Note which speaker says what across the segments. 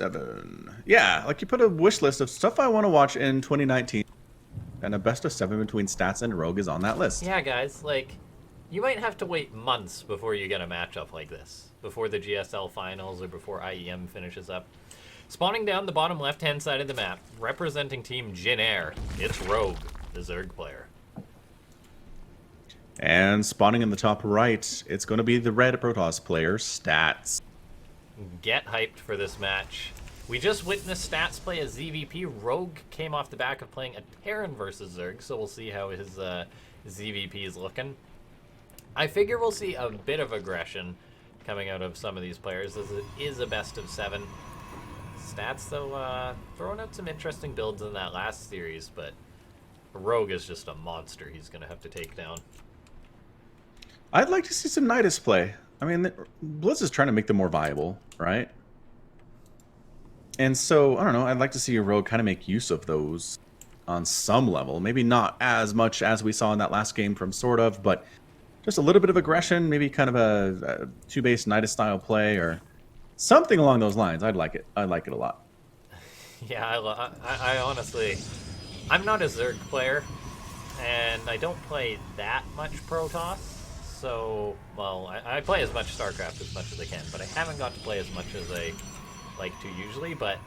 Speaker 1: 7. Yeah, like you put a wish list of stuff I want to watch in 2019, and a best of 7 between Stats and Rogue is on that list.
Speaker 2: Yeah, guys, like, you might have to wait months before you get a matchup like this, before the GSL finals or before IEM finishes up. Spawning down the bottom left-hand side of the map, representing Team Jin Air, it's Rogue, the Zerg player.
Speaker 1: And spawning in the top right, it's going to be the red Protoss player, Stats.
Speaker 2: Get hyped for this match. We just witnessed Stats play a ZvP. Rogue came off the back of playing a Terran versus Zerg, so we'll see how his ZvP is looking. I figure we'll see a bit of aggression coming out of some of these players, as it is a best of 7. Stats, though, throwing out some interesting builds in that last series, but Rogue is just a monster he's going to have to take down.
Speaker 1: I'd like to see some Nidus play. I mean, Blizz is trying to make them more viable, right? And so, I don't know, I'd like to see a Rogue kind of make use of those on some level. Maybe not as much as we saw in that last game from Sort of, but just a little bit of aggression, maybe kind of a 2-base Nidus style play or something along those lines. I'd like it. I'd like it a lot.
Speaker 2: Yeah, I honestly, I'm not a Zerg player, and I don't play that much Protoss. So, well, I play as much StarCraft as much as I can, but I haven't got to play as much as I like to usually. But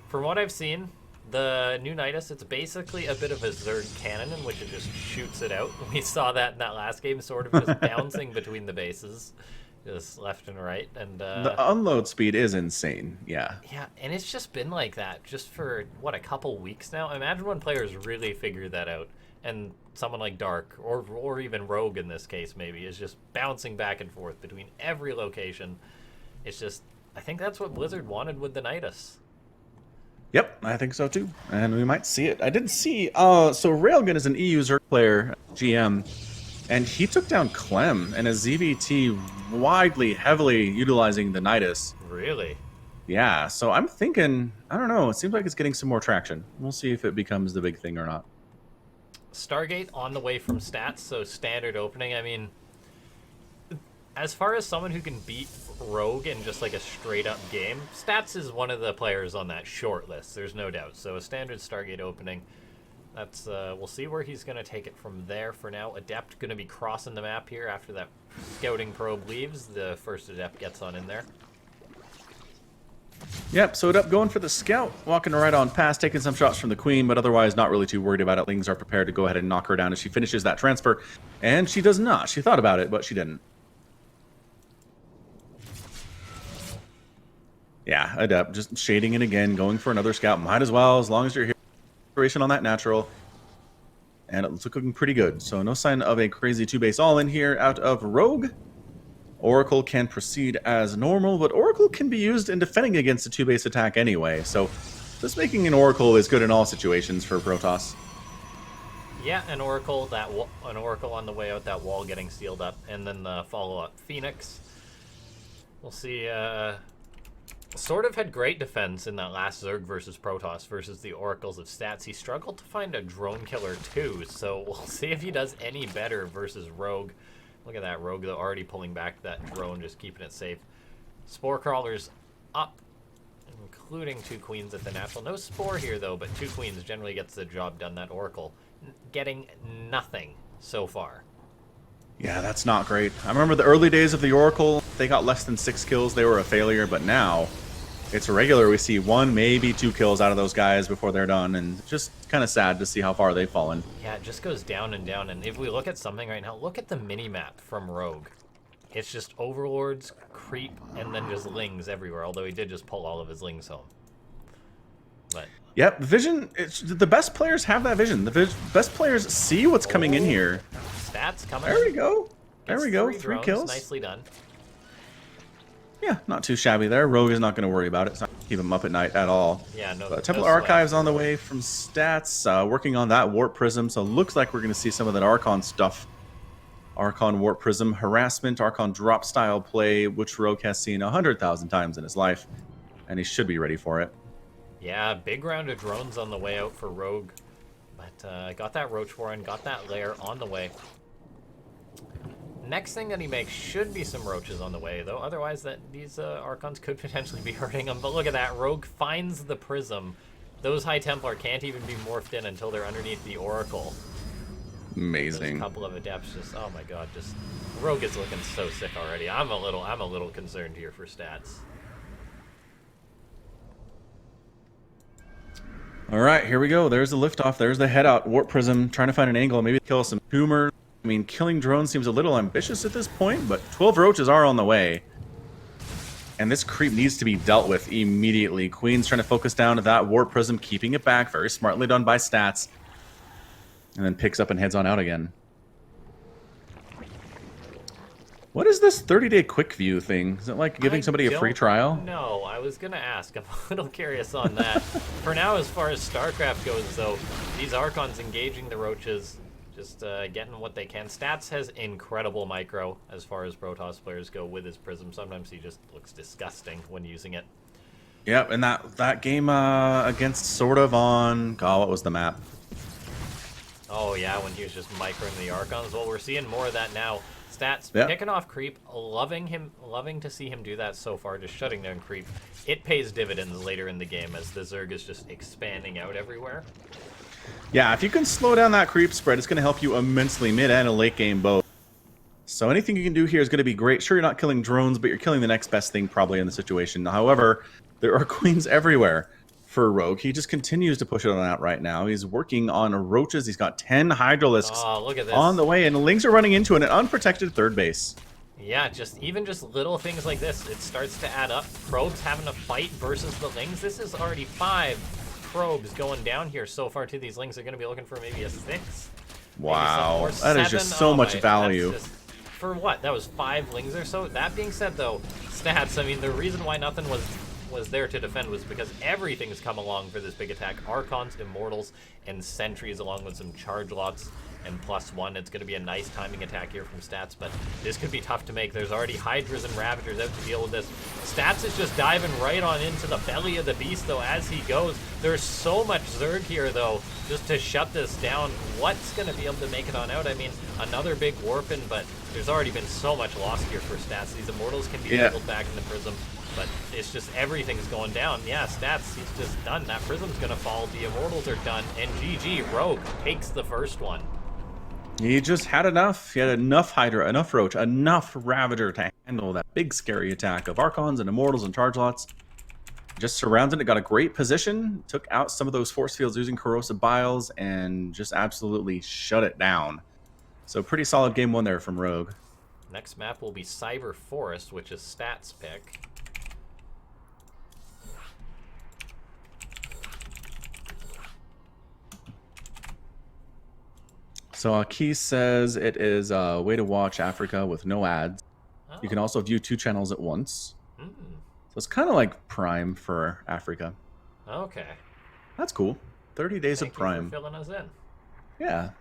Speaker 2: from what I've seen, the new Nidus, it's basically a bit of a Zerg cannon in which it just shoots it out. We saw that in that last game, sort of just bouncing between the bases, just left and right. And
Speaker 1: the unload speed is insane, yeah.
Speaker 2: Yeah, and it's just been like that just for, what, a couple weeks now? Imagine when players really figure that out. And someone like Dark, or even Rogue in this case maybe, is just bouncing back and forth between every location. It's just, I think that's what Blizzard wanted with the Nidus.
Speaker 1: Yep, I think so too. And we might see it. I did see, so Railgun is an EU Zerg player, GM, and he took down Clem and a ZVT widely, heavily utilizing the Nidus.
Speaker 2: Really?
Speaker 1: Yeah, so I'm thinking, I don't know, it seems like it's getting some more traction. We'll see if it becomes the big thing or not.
Speaker 2: Stargate on the way from Stats, so standard opening. I mean, as far as someone who can beat Rogue in just like a straight up game, Stats is one of the players on that short list, there's no doubt. So a standard Stargate opening, that's we'll see where he's going to take it from there. For now, Adept going to be crossing the map here after that scouting probe leaves. The first Adept gets on in there.
Speaker 1: Yep, so Adept going for the scout, walking right on past, taking some shots from the queen, but otherwise not really too worried about it. Lings are prepared to go ahead and knock her down as she finishes that transfer, and she does not. She thought about it, but she didn't. Yeah, Adept just shading it again, going for another scout. Might as well, as long as you're here. Inspiration on that natural. And it's looking pretty good. So no sign of a crazy 2-base all-in here out of Rogue. Oracle can proceed as normal, but Oracle can be used in defending against a 2-base attack anyway. So just making an Oracle is good in all situations for Protoss.
Speaker 2: Yeah, an Oracle on the way out, that wall getting sealed up, and then the follow-up Phoenix. We'll see. Sort of had great defense in that last Zerg versus Protoss versus the Oracles of Stats. He struggled to find a drone killer too, so we'll see if he does any better versus Rogue. Look at that Rogue, though, already pulling back that drone, just keeping it safe. Spore Crawlers up, including 2 queens at the natural. No Spore here, though, but 2 queens generally gets the job done. That Oracle getting nothing so far.
Speaker 1: Yeah, that's not great. I remember the early days of the Oracle, they got less than 6 kills, they were a failure, but now it's regular. We see 1, maybe 2 kills out of those guys before they're done, and just kind of sad to see how far they've fallen.
Speaker 2: Yeah, it just goes down and down, and if we look at something right now, look at the mini-map from Rogue. It's just Overlords, Creep, and then just Lings everywhere, although he did just pull all of his Lings home. But
Speaker 1: yep, vision, the best players have that vision. The best players see what's coming in here.
Speaker 2: Stats coming.
Speaker 1: There we go. There we go. 3
Speaker 2: drones,
Speaker 1: kills.
Speaker 2: Nicely done.
Speaker 1: Yeah, not too shabby there. Rogue is not going to worry about it. It's not going to keep him up at night at all.
Speaker 2: Yeah, no.
Speaker 1: But Temple
Speaker 2: no
Speaker 1: Archives on the way from Stats, working on that Warp Prism. So looks like we're going to see some of that Archon stuff. Archon Warp Prism harassment, Archon drop style play, which Rogue has seen 100,000 times in his life, and he should be ready for it.
Speaker 2: Yeah, big round of drones on the way out for Rogue, but got that Roach Warren, got that Lair on the way. Next thing that he makes should be some roaches on the way, though. Otherwise, these Archons could potentially be hurting him. But look at that. Rogue finds the Prism. Those High Templar can't even be morphed in until they're underneath the Oracle.
Speaker 1: Amazing.
Speaker 2: There's a couple of Adepts just, oh my god, just... Rogue is looking so sick already. I'm a little concerned here for stats.
Speaker 1: All right, here we go. There's the liftoff. There's the head out. Warp Prism trying to find an angle. Maybe kill some tumors. I mean, killing drones seems a little ambitious at this point, but 12 roaches are on the way. And this creep needs to be dealt with immediately. Queen's trying to focus down to that Warp Prism, keeping it back. Very smartly done by Stats. And then picks up and heads on out again. What is this 30-day quick view thing? Is it like giving somebody a free trial?
Speaker 2: No, I was going to ask. I'm a little curious on that. For now, as far as StarCraft goes, though, these Archons engaging the roaches, just getting what they can. Stats has incredible micro as far as Protoss players go with his Prism. Sometimes he just looks disgusting when using it.
Speaker 1: Yep, and that game against sort of on... God, what was the map?
Speaker 2: Oh, yeah, when he was just microing the Archons. Well, we're seeing more of that now. Stats, picking off creep, loving to see him do that so far, just shutting down creep. It pays dividends later in the game as the Zerg is just expanding out everywhere.
Speaker 1: Yeah, if you can slow down that creep spread, it's going to help you immensely mid and a late game both. So anything you can do here is going to be great. Sure, you're not killing drones, but you're killing the next best thing probably in the situation. However, there are queens everywhere for Rogue. He just continues to push it on out right now. He's working on roaches. He's got 10 Hydralisks on the way, and the Lings are running into an unprotected third base.
Speaker 2: Yeah, even just little things like this, it starts to add up. Probes having a fight versus the Lings. This is already 5 probes going down here so far to these Lings. Are going to be looking for maybe a 6.
Speaker 1: Wow, that is just so much value.
Speaker 2: For what? That was 5 Lings or so? That being said, though, Stats, I mean, the reason why nothing was there to defend was because everything's come along for this big attack. Archons, Immortals, and Sentries along with some charge lots and +1. It's going to be a nice timing attack here from Stats, but this could be tough to make. There's already Hydras and Ravagers out to deal with this. Stats is just diving right on into the belly of the beast, though, as he goes. There's so much Zerg here, though, just to shut this down. What's going to be able to make it on out? I mean, another big Warpin, but there's already been so much lost here for Stats. These Immortals can be pulled back in the Prism, but it's just everything's going down. Yeah, Stats, he's just done. That Prism's going to fall. The Immortals are done, and GG, Rogue takes the first one.
Speaker 1: He just had enough. He had enough Hydra, enough Roach, enough Ravager to handle that big scary attack of Archons and Immortals and Charge Lots. Just surrounded it, got a great position, took out some of those force fields using Corrosive Biles, and just absolutely shut it down. So pretty solid game 1 there from Rogue.
Speaker 2: Next map will be Cyber Forest, which is Stats' pick.
Speaker 1: So Keith says it is a way to watch Afreeca with no ads.
Speaker 2: Oh.
Speaker 1: You can also view 2 channels at once.
Speaker 2: Mm.
Speaker 1: So it's kind of like Prime for Afreeca.
Speaker 2: Okay.
Speaker 1: That's cool. 30 days
Speaker 2: Thank
Speaker 1: of Prime.
Speaker 2: you for filling us in.
Speaker 1: Yeah.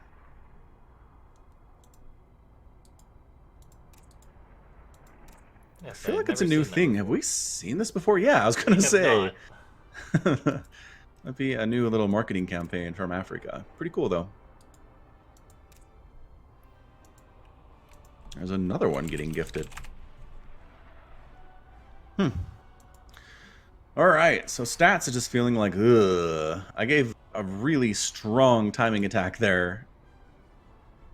Speaker 2: Yes,
Speaker 1: I feel like it's a new thing. Have we seen this before? Yeah, I was going to say. That'd be a new little marketing campaign from Afreeca. Pretty cool, though. There's another one getting gifted. All right, so Stats is just feeling like, ugh. I gave a really strong timing attack there.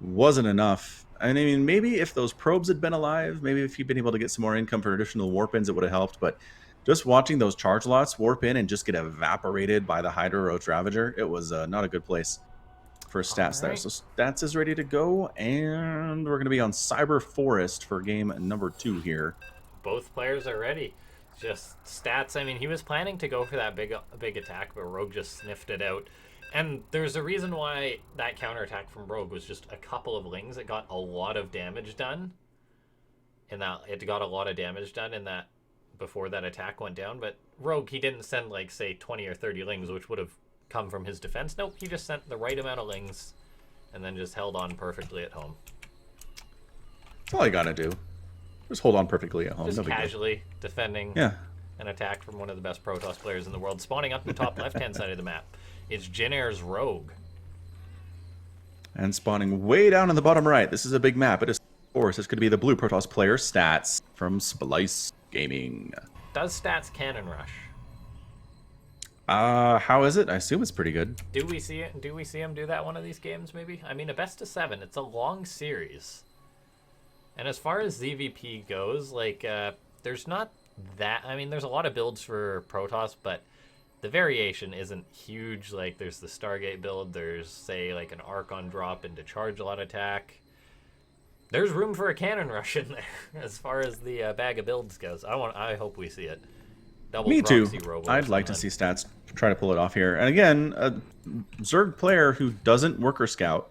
Speaker 1: Wasn't enough. I mean, maybe if those probes had been alive, maybe if he'd been able to get some more income for additional warp-ins, it would have helped. But just watching those charge lots warp in and just get evaporated by the Hydra Roach Ravager, it was not a good place for Stats there. So Stats is ready to go, and we're going to be on Cyber Forest for game number 2 here.
Speaker 2: Both players are ready. Just Stats, I mean, he was planning to go for that big attack, but Rogue just sniffed it out. And there's a reason why that counterattack from Rogue was just a couple of Lings. It got a lot of damage done. And it got a lot of damage done in that before that attack went down. But Rogue, he didn't send, like, say, 20 or 30 Lings, which would have come from his defense. Nope, he just sent the right amount of Lings and then just held on perfectly at home.
Speaker 1: That's all you gotta do. Just hold on perfectly at home.
Speaker 2: Just casually defending an attack from one of the best Protoss players in the world. Spawning up in the top left-hand side of the map, it's Jyn Air's Rogue.
Speaker 1: And spawning way down in the bottom right. This is a big map. It is course, it's going to be the blue Protoss player Stats from Splice Gaming.
Speaker 2: Does Stats Cannon Rush?
Speaker 1: How is it? I assume it's pretty good.
Speaker 2: Do we see it? Do we see him do that one of these games? Maybe. I mean, a best of 7. It's a long series, and as far as ZvP goes, like, there's not that. I mean, there's a lot of builds for Protoss, but the variation isn't huge. Like, there's the Stargate build. There's, say, like an Archon drop into charge lot attack. There's room for a cannon rush in there as far as the bag of builds goes. I hope we see it. Double
Speaker 1: Me too.
Speaker 2: Robo
Speaker 1: I'd like to see Stats try to pull it off here. And again, a Zerg player who doesn't worker scout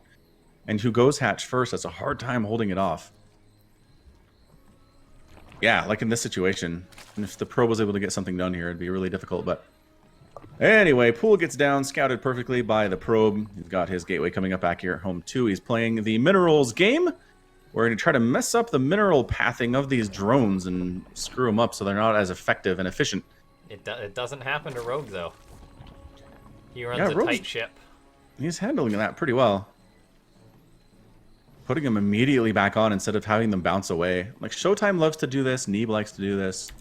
Speaker 1: and who goes hatch first has a hard time holding it off. Yeah, like in this situation. And if the pro was able to get something done here, it'd be really difficult. But anyway, Pool gets down, scouted perfectly by the probe. He's got his gateway coming up back here at home too. He's playing the minerals game. We're going to try to mess up the mineral pathing of these drones and screw them up so they're not as effective and efficient.
Speaker 2: It doesn't happen to Rogue, though. He runs a tight ship.
Speaker 1: He's handling that pretty well. Putting them immediately back on instead of having them bounce away. Like, Showtime loves to do this. Neeb likes to do this.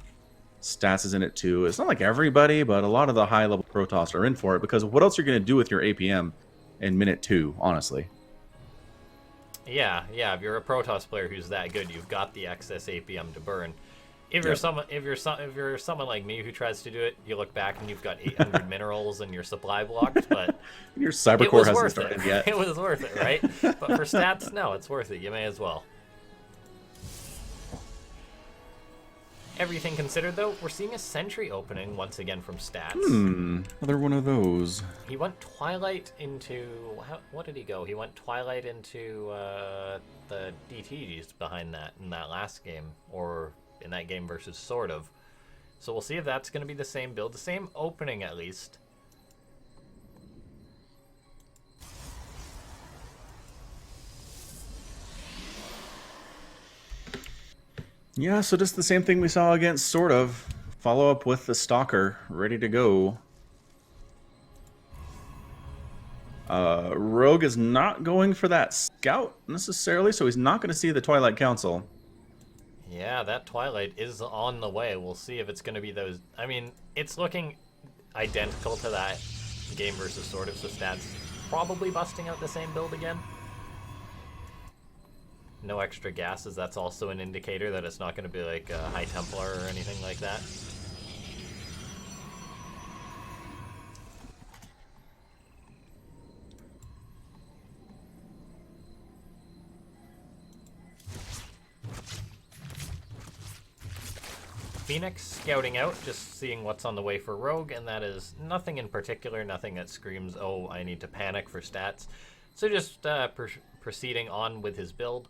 Speaker 1: Stats is in it, too. It's not like everybody, but a lot of the high-level Protoss are in for it because what else are you going to do with your APM in minute 2, honestly?
Speaker 2: Yeah. If you're a Protoss player who's that good, you've got the excess APM to burn. If you're someone like me who tries to do it, you look back and you've got 800 minerals and your supply blocked, but
Speaker 1: your cybercore hasn't started yet.
Speaker 2: It was worth it, right? But for Stats, no, it's worth it. You may as well. Everything considered, though, we're seeing a sentry opening once again from Stats.
Speaker 1: Another one of those.
Speaker 2: He went Twilight into... What did he go? He went Twilight into the DTs behind that in that last game, or in that game versus sort of. So we'll see if that's going to be the same build, the same opening at least.
Speaker 1: Yeah, so just the same thing we saw against sort of. Follow up with the Stalker, ready to go. Rogue is not going for that scout necessarily, so he's not going to see the Twilight Council.
Speaker 2: Yeah, that Twilight is on the way. We'll see if it's going to be those. I mean, it's looking identical to that game versus sort of, so Stats probably busting out the same build again. No extra gases, that's also an indicator that it's not going to be like a High Templar or anything like that. Phoenix scouting out, just seeing what's on the way for Rogue, and that is nothing in particular, nothing that screams, oh, I need to panic for Stats. So just proceeding on with his build.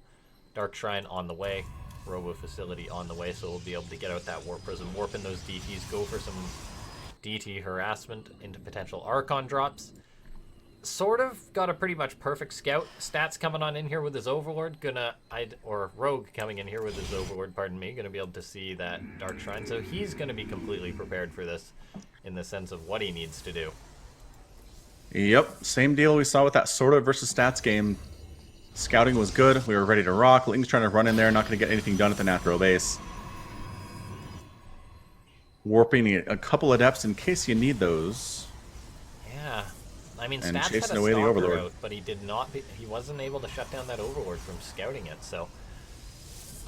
Speaker 2: Dark Shrine on the way, Robo Facility on the way, so we'll be able to get out that Warp Prism, warp in those DTs, go for some DT harassment into potential Archon drops. Sort of got a pretty much perfect scout. Stats coming on in here with his Overlord, or Rogue coming in here with his Overlord, pardon me, gonna be able to see that Dark Shrine, so he's gonna be completely prepared for this in the sense of what he needs to do.
Speaker 1: Yep, same deal we saw with that Sort of versus Stats game. Scouting was good. We were ready to rock. Ling's trying to run in there, not going to get anything done at the natural base. Warping a couple adepts in case you need those.
Speaker 2: Yeah, I mean,
Speaker 1: and
Speaker 2: Stats had a
Speaker 1: chasing away the
Speaker 2: Stalker
Speaker 1: Overlord
Speaker 2: out, but he wasn't able to shut down that Overlord from scouting it. So,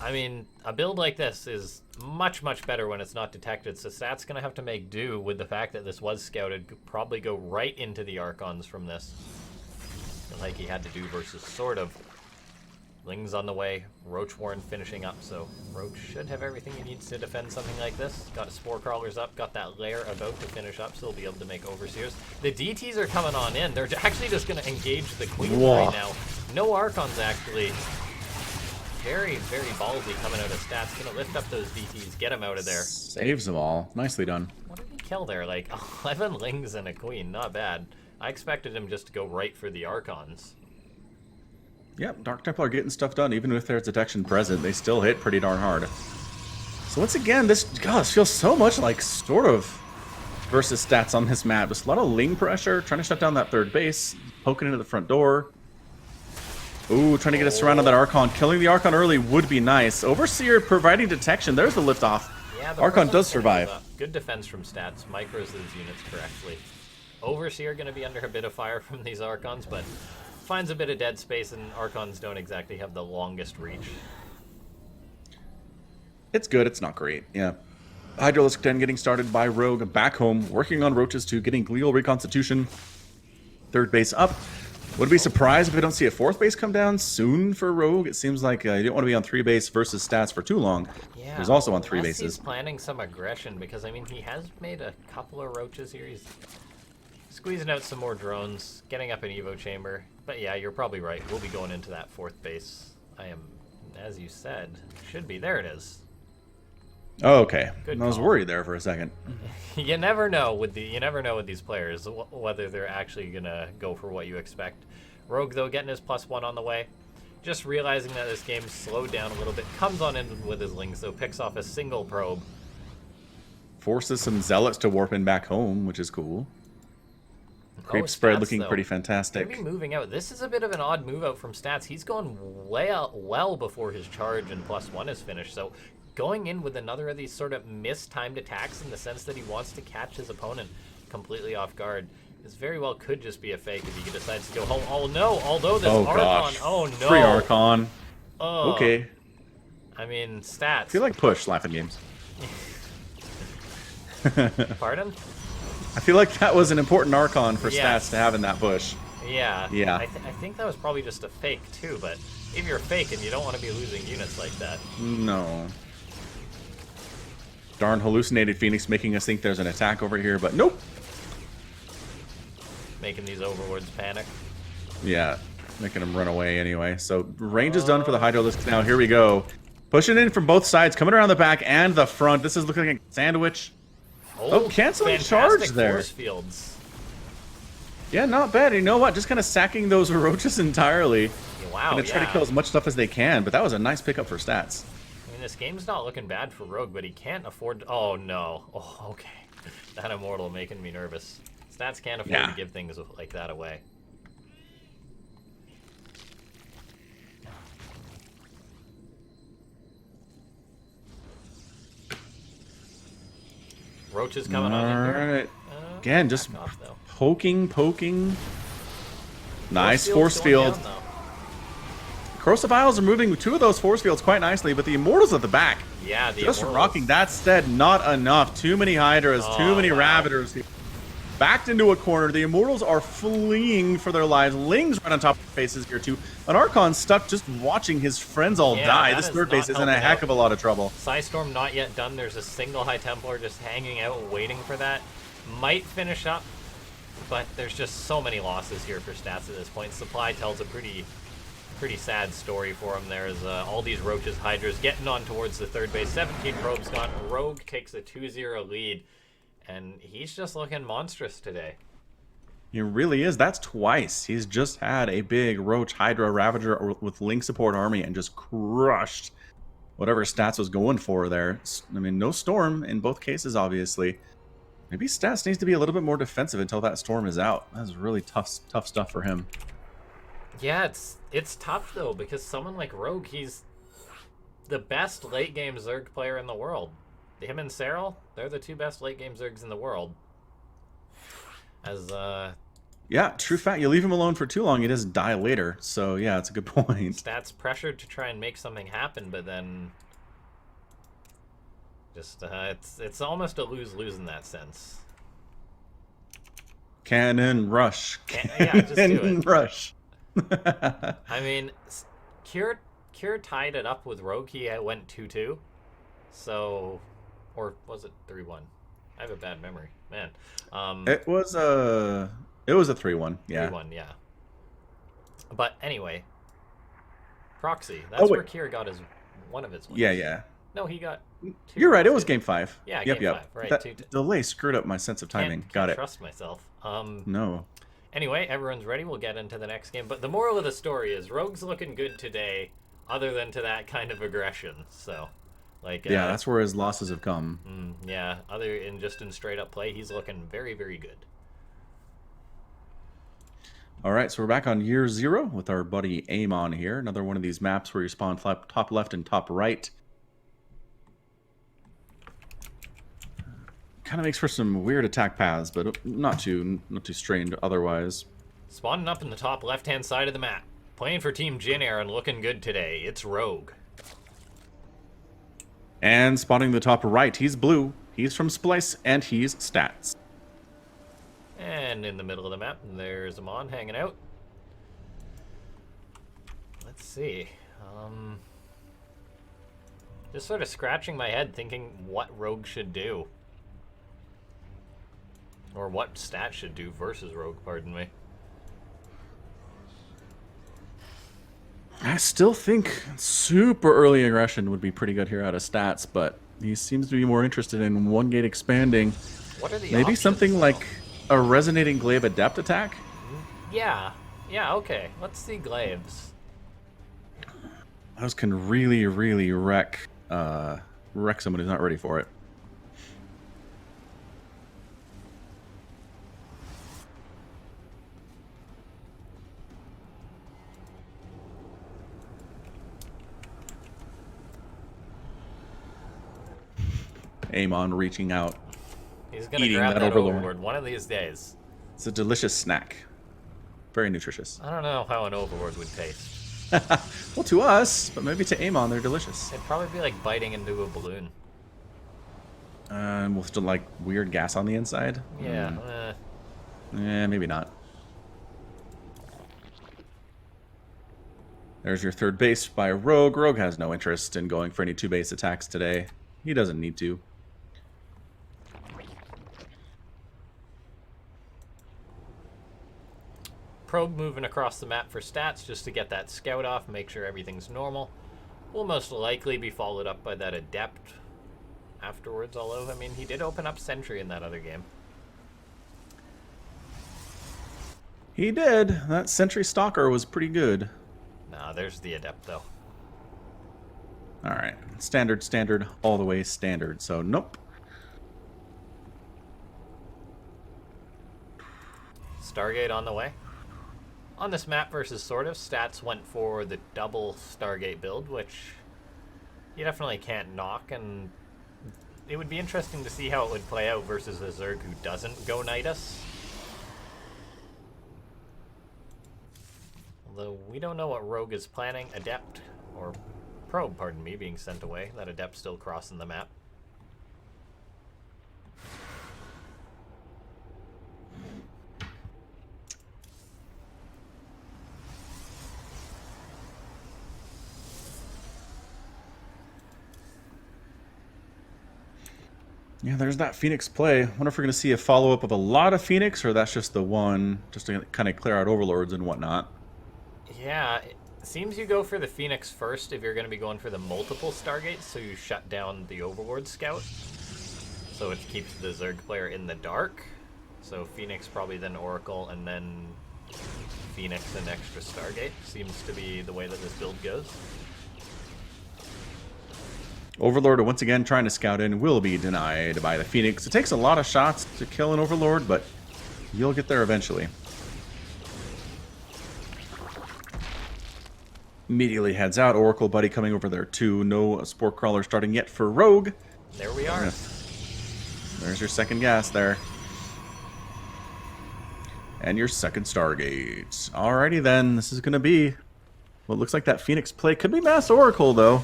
Speaker 2: I mean, a build like this is much, much better when it's not detected. So Stats going to have to make do with the fact that this was scouted. Probably go right into the Archons from this, like he had to do versus sort of. Ling's on the way, Roach Warren finishing up, so Roach should have everything he needs to defend something like this. Got Spore Crawlers up, got that lair about to finish up, so he'll be able to make Overseers. The DTs are coming on in. They're actually just going to engage the Queen right now. No Archons, actually. Very, very ballsy coming out of Stats. Going to lift up those DTs, get him out of there.
Speaker 1: Saves them all. Nicely done.
Speaker 2: What did he kill there? Like 11 Lings and a Queen. Not bad. I expected him just to go right for the Archons.
Speaker 1: Yep, Dark Templar getting stuff done. Even with their detection present, they still hit pretty darn hard. So once again, this feels so much like sort of versus Stats on this map. Just a lot of Ling pressure, trying to shut down that third base, poking into the front door. Ooh, trying to get a surround on that Archon. Killing the Archon early would be nice. Overseer providing detection. There's the liftoff.
Speaker 2: Yeah, the
Speaker 1: Archon
Speaker 2: Prism's
Speaker 1: does
Speaker 2: gonna
Speaker 1: survive.
Speaker 2: move up. Good defense from Stats. Micros those units correctly. Overseer going to be under a bit of fire from these Archons, but finds a bit of dead space, and Archons don't exactly have the longest reach.
Speaker 1: It's good. It's not great. Yeah. Hydralisk 10 getting started by Rogue. Back home, working on Roaches 2, getting Glial Reconstitution. Third base up. Would be surprised if we don't see a fourth base come down soon for Rogue. It seems like you didn't want to be on 3 base versus Stats for too long.
Speaker 2: Yeah,
Speaker 1: He's also on 3
Speaker 2: unless
Speaker 1: bases.
Speaker 2: He's planning some aggression, because I mean he has made a couple of Roaches here. He's squeezing out some more drones, getting up an Evo chamber. But yeah, you're probably right. We'll be going into that fourth base. I am, as you said, should be. There it is.
Speaker 1: Oh, okay.
Speaker 2: Good
Speaker 1: I was
Speaker 2: call.
Speaker 1: worried there for a second.
Speaker 2: You never know with these players whether they're actually gonna go for what you expect. Rogue though getting his +1 on the way, just realizing that this game's slowed down a little bit, comes on in with his Lings though, picks off a single probe.
Speaker 1: Forces some Zealots to warp in back home, which is cool. Creep spread
Speaker 2: Stats,
Speaker 1: looking
Speaker 2: though,
Speaker 1: pretty fantastic.
Speaker 2: Maybe moving out. This is a bit of an odd move out from Stats. He's gone well before his charge and +1 is finished, so going in with another of these sort of mistimed attacks in the sense that he wants to catch his opponent completely off guard. This very well could just be a fake if he decides to go home. Oh no, although this Archon,
Speaker 1: gosh.
Speaker 2: oh no.
Speaker 1: Free Archon.
Speaker 2: Oh.
Speaker 1: Okay.
Speaker 2: I mean, Stats.
Speaker 1: I feel like push, LaughNgamez.
Speaker 2: Pardon?
Speaker 1: I feel like that was an important Archon for
Speaker 2: Yes.
Speaker 1: Stats to have in that push.
Speaker 2: Yeah.
Speaker 1: Yeah.
Speaker 2: I think that was probably just a fake too, but if you're faking, you don't want to be losing units like that.
Speaker 1: No. Darn hallucinated Phoenix making us think there's an attack over here, but nope.
Speaker 2: Making these overlords panic.
Speaker 1: Yeah, making them run away anyway. So range is done for the Hydralisk now. Here we go. Pushing in from both sides, coming around the back and the front. This is looking like a sandwich. Oh, canceling charge
Speaker 2: fantastic
Speaker 1: there.
Speaker 2: Force fields.
Speaker 1: Yeah, not bad. You know what? Just kind of sacking those Roaches entirely.
Speaker 2: Wow,
Speaker 1: Gonna try to kill as much stuff as they can, but that was a nice pickup for Stats.
Speaker 2: I mean, this game's not looking bad for Rogue, but he can't afford to... Oh, no. Oh, okay. That Immortal making me nervous. Stats can't afford to give things like that away. Roach is coming on in here.
Speaker 1: Alright. Again, just
Speaker 2: off, though.
Speaker 1: poking. Nice force field. Corrosive Isles are moving 2 of those force fields quite nicely, but the Immortals at the back.
Speaker 2: Yeah, the
Speaker 1: Just
Speaker 2: Immortals.
Speaker 1: rocking. That said, not enough. Too many Hydras, too many Ravagers. Backed into a corner. The Immortals are fleeing for their lives. Lings right on top of their faces here, too. An Archon stuck just watching his friends all die. This third base is in a heck of a lot of trouble.
Speaker 2: Psystorm not yet done. There's a single High Templar just hanging out, waiting for that. Might finish up, but there's just so many losses here for Stats at this point. Supply tells a pretty sad story for him. There's all these Roaches, Hydras getting on towards the third base. 17 probes gone. Rogue takes a 2-0 lead, and he's just looking monstrous today.
Speaker 1: He really is. That's twice. He's just had a big Roach, Hydra, Ravager with Link support army and just crushed whatever Stats was going for there. I mean, no Storm in both cases, obviously. Maybe Stats needs to be a little bit more defensive until that Storm is out. That's really tough stuff for him.
Speaker 2: Yeah, it's tough, though, because someone like Rogue, he's the best late-game Zerg player in the world. Him and Cyril, they're the 2 best late-game Zergs in the world. As,
Speaker 1: Yeah, true fact. You leave him alone for too long, he does die later. So, yeah, it's a good point.
Speaker 2: Stats pressured to try and make something happen, but then... Just, it's almost a lose-lose in that sense.
Speaker 1: Cannon rush.
Speaker 2: Yeah, just do
Speaker 1: Cannon
Speaker 2: it.
Speaker 1: rush.
Speaker 2: I mean, Cure tied it up with Rogue. He went 2-2. So, or was it 3-1? I have a bad memory, man.
Speaker 1: It was a 3-1. Yeah.
Speaker 2: 3-1, yeah. But anyway, Proxy. That's where Kier got one of his wins.
Speaker 1: Yeah.
Speaker 2: No, he got 2.
Speaker 1: You're right. It was game 5.
Speaker 2: Yeah,
Speaker 1: yep.
Speaker 2: game 5. Right.
Speaker 1: That delay screwed up my sense of timing.
Speaker 2: Can't
Speaker 1: Got it.
Speaker 2: Trust myself.
Speaker 1: No.
Speaker 2: Anyway, everyone's ready. We'll get into the next game. But the moral of the story is Rogue's looking good today, other than to that kind of aggression. So, like,
Speaker 1: yeah, that's where his losses have come.
Speaker 2: Yeah, in straight up play, he's looking very, very good.
Speaker 1: All right, so we're back on year 0 with our buddy Amon here. Another one of these maps where you spawn top left and top right. Kind of makes for some weird attack paths, but not too strained otherwise.
Speaker 2: Spawning up in the top left-hand side of the map. Playing for Team Jin Air and looking good today. It's Rogue.
Speaker 1: And spawning the top right, he's blue. He's from Splice, and he's Stats.
Speaker 2: And in the middle of the map, there's Amon hanging out. Let's see. Just sort of scratching my head thinking what Rogue should do. Or what Stat should do versus Rogue, pardon me.
Speaker 1: I still think super early aggression would be pretty good here out of Stats, but he seems to be more interested in one gate expanding.
Speaker 2: What are the
Speaker 1: Maybe
Speaker 2: options,
Speaker 1: something
Speaker 2: though?
Speaker 1: like a resonating glaive adept attack?
Speaker 2: Yeah, okay. Let's see glaives.
Speaker 1: Those can really, really wreck someone who's not ready for it. Amon reaching out.
Speaker 2: He's gonna
Speaker 1: Eating
Speaker 2: grab
Speaker 1: that
Speaker 2: that
Speaker 1: Overlord.
Speaker 2: Overlord one of these days.
Speaker 1: It's a delicious snack. Very nutritious.
Speaker 2: I don't know how an Overlord would taste.
Speaker 1: Well, to us, but maybe to Amon, they're delicious.
Speaker 2: It'd probably be like biting into a balloon.
Speaker 1: With like weird gas on the inside.
Speaker 2: Yeah.
Speaker 1: Maybe not. There's your third base by Rogue. Rogue has no interest in going for any 2-base attacks today. He doesn't need to.
Speaker 2: Probe moving across the map for Stats just to get that scout off, make sure everything's normal. Will most likely be followed up by that Adept afterwards, although, I mean, he did open up Sentry in that other game.
Speaker 1: He did. That Sentry Stalker was pretty good.
Speaker 2: Nah, there's the Adept, though.
Speaker 1: Alright. Standard, all the way standard. So, nope.
Speaker 2: Stargate on the way. On this map versus sort of, Stats went for the double Stargate build, which you definitely can't knock, and it would be interesting to see how it would play out versus a Zerg who doesn't go Nidus. Although we don't know what Rogue is planning. Adept, or Probe, pardon me, being sent away. That Adept still crossing the map.
Speaker 1: Yeah, there's that Phoenix play. Wonder if we're going to see a follow-up of a lot of Phoenix, or that's just the one, just to kind of clear out Overlords and whatnot.
Speaker 2: Yeah, it seems you go for the Phoenix first if you're going to be going for the multiple Stargates, so you shut down the Overlord Scout. So it keeps the Zerg player in the dark. So Phoenix, probably then Oracle, and then Phoenix and extra Stargate seems to be the way that this build goes.
Speaker 1: Overlord, once again, trying to scout in, will be denied by the Phoenix. It takes a lot of shots to kill an Overlord, but you'll get there eventually. Immediately heads out. Oracle Buddy coming over there too. No Spore Crawler starting yet for Rogue.
Speaker 2: There we are.
Speaker 1: There's your second gas there. And your second Stargate. Alrighty then, this is going to be what looks like that Phoenix play. Could be Mass Oracle though.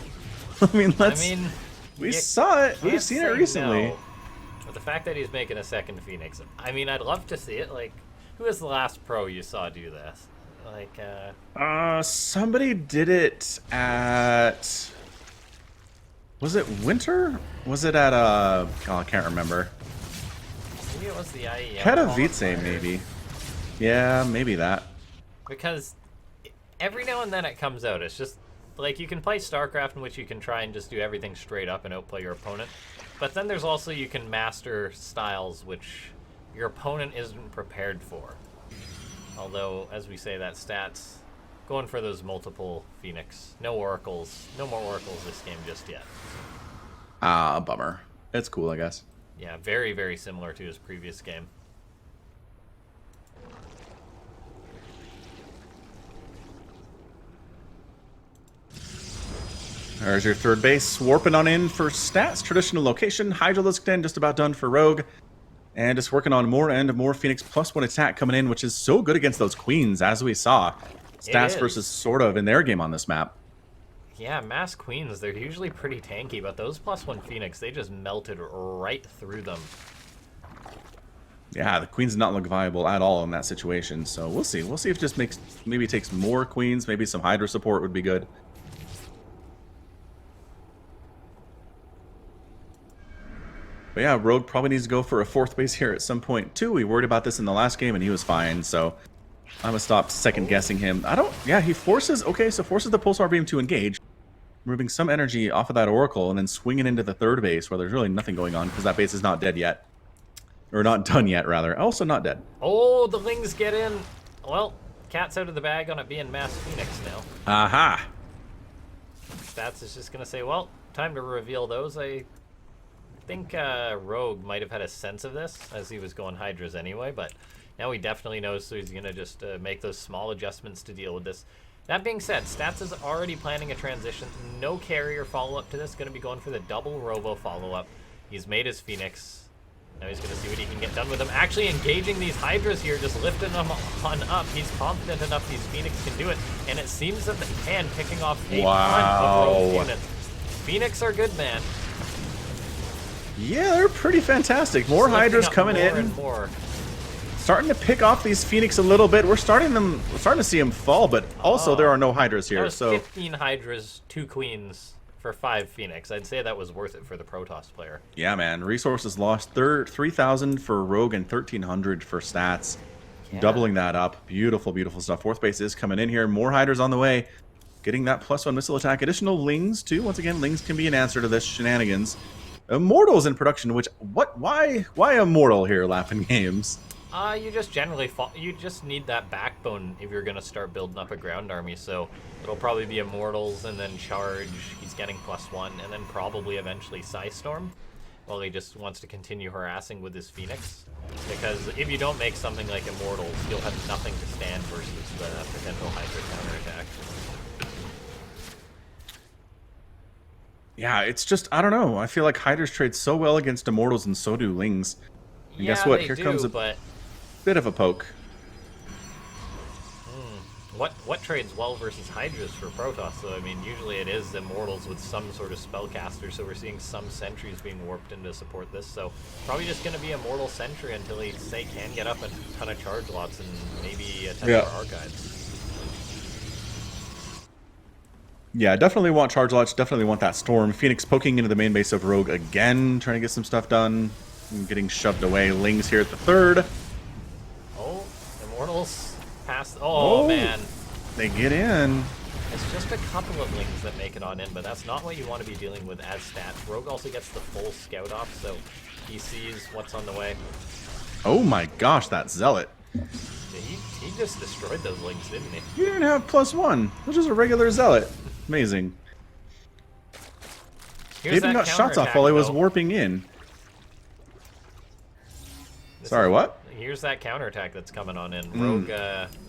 Speaker 1: We saw it. We've seen it recently.
Speaker 2: No. But the fact that he's making a second Phoenix, I mean, I'd love to see it. Like, who was the last pro you saw do this? Like,
Speaker 1: somebody did it at... Was it Winter? Was it at, oh, I can't remember.
Speaker 2: maybe it was the IEM.
Speaker 1: Katowice, maybe. Yeah, maybe that.
Speaker 2: Because every now and then it comes out. It's just, like, you can play StarCraft in which you can try and just do everything straight up and outplay your opponent. But then there's also, you can master styles which your opponent isn't prepared for. Although, as we say, that Stats going for those multiple Phoenix. No Oracles. No more Oracles this game just yet.
Speaker 1: Ah, bummer. It's cool, I guess.
Speaker 2: Yeah, very, very similar to his previous game.
Speaker 1: There's your third base. Warping on in for stats. Traditional location. Hydralisk Den just about done for Rogue. And just working on more and more Phoenix +1 attack coming in, which is so good against those queens, as we saw. Stats versus sort of in their game on this map.
Speaker 2: Yeah, mass queens, they're usually pretty tanky, but those +1 Phoenix, they just melted right through them.
Speaker 1: Yeah, the queens did not look viable at all in that situation, so we'll see. We'll see if it just makes, maybe it takes more queens, maybe some Hydra support would be good. But yeah, Rogue probably needs to go for a 4th base here at some point too. We worried about this in the last game and he was fine, so I'm gonna stop second guessing him. Yeah, he forces, okay, so forces the Pulsar Beam to engage, removing some energy off of that Oracle and then swinging into the 3rd base where there's really nothing going on because that base is not dead yet. Or not done yet, rather. Also not dead.
Speaker 2: Oh, the Lings get in. Well, cat's out of the bag on it being Mass Phoenix now.
Speaker 1: Aha!
Speaker 2: Stats is just gonna say, well, time to reveal those. I think Rogue might have had a sense of this as he was going Hydras anyway, but now he definitely knows, so he's going to just make those small adjustments to deal with this. That being said, Stats is already planning a transition. No carrier follow-up to this. Going to be going for the double Robo follow-up. He's made his Phoenix. Now he's going to see what he can get done with them. Actually engaging these Hydras here, just lifting them on up. He's confident enough these Phoenix can do it, and it seems that they can, picking off a ton of Rogue units. Phoenix are good, man.
Speaker 1: Yeah, they're pretty fantastic. More Hydras coming in.
Speaker 2: And more.
Speaker 1: Starting to pick off these Phoenix a little bit. We're starting to see them fall, but also there are no Hydras here.
Speaker 2: That was
Speaker 1: so
Speaker 2: 15 Hydras, 2 Queens for 5 Phoenix. I'd say that was worth it for the Protoss player.
Speaker 1: Yeah, man. Resources lost 3,000 for Rogue and 1,300 for Stats. Yeah. Doubling that up. Beautiful, beautiful stuff. 4th base is coming in here. More Hydras on the way. Getting that +1 missile attack. Additional Lings, too. Once again, Lings can be an answer to this shenanigans. Immortals in production, which, why Immortal here, LaughNgamez?
Speaker 2: You just generally you just need that backbone if you're gonna start building up a ground army. So it'll probably be Immortals and then Charge. He's getting +1, and then probably eventually Psystorm. Well, he just wants to continue harassing with his Phoenix, because if you don't make something like Immortals, you'll have nothing to stand versus the potential Hydra counterattack.
Speaker 1: Yeah, it's just, I don't know. I feel like Hydras trade so well against Immortals, and so do Lings. And
Speaker 2: yeah,
Speaker 1: guess what? Here comes a bit of a poke.
Speaker 2: What trades well versus Hydras for Protoss, though? I mean, usually it is Immortals with some sort of spellcaster, so we're seeing some Sentries being warped in to support this. So probably just going to be Immortal Sentry until he, say, can get up a ton of charge lots and maybe a ton of Archives.
Speaker 1: Yeah, definitely want charge lots, definitely want that Storm. Phoenix poking into the main base of Rogue again, trying to get some stuff done. And getting shoved away. Lings here at the 3rd.
Speaker 2: Oh, Immortals past. Oh, man.
Speaker 1: They get in.
Speaker 2: It's just a couple of Lings that make it on in, but that's not what you want to be dealing with as Stats. Rogue also gets the full scout off, so he sees what's on the way.
Speaker 1: Oh my gosh, that Zealot.
Speaker 2: He just destroyed those Lings, didn't he?
Speaker 1: He didn't have +1, which is a regular Zealot. Amazing. He even got shots off while he was warping in. Sorry, what?
Speaker 2: Here's that counterattack that's coming on in. Rogue,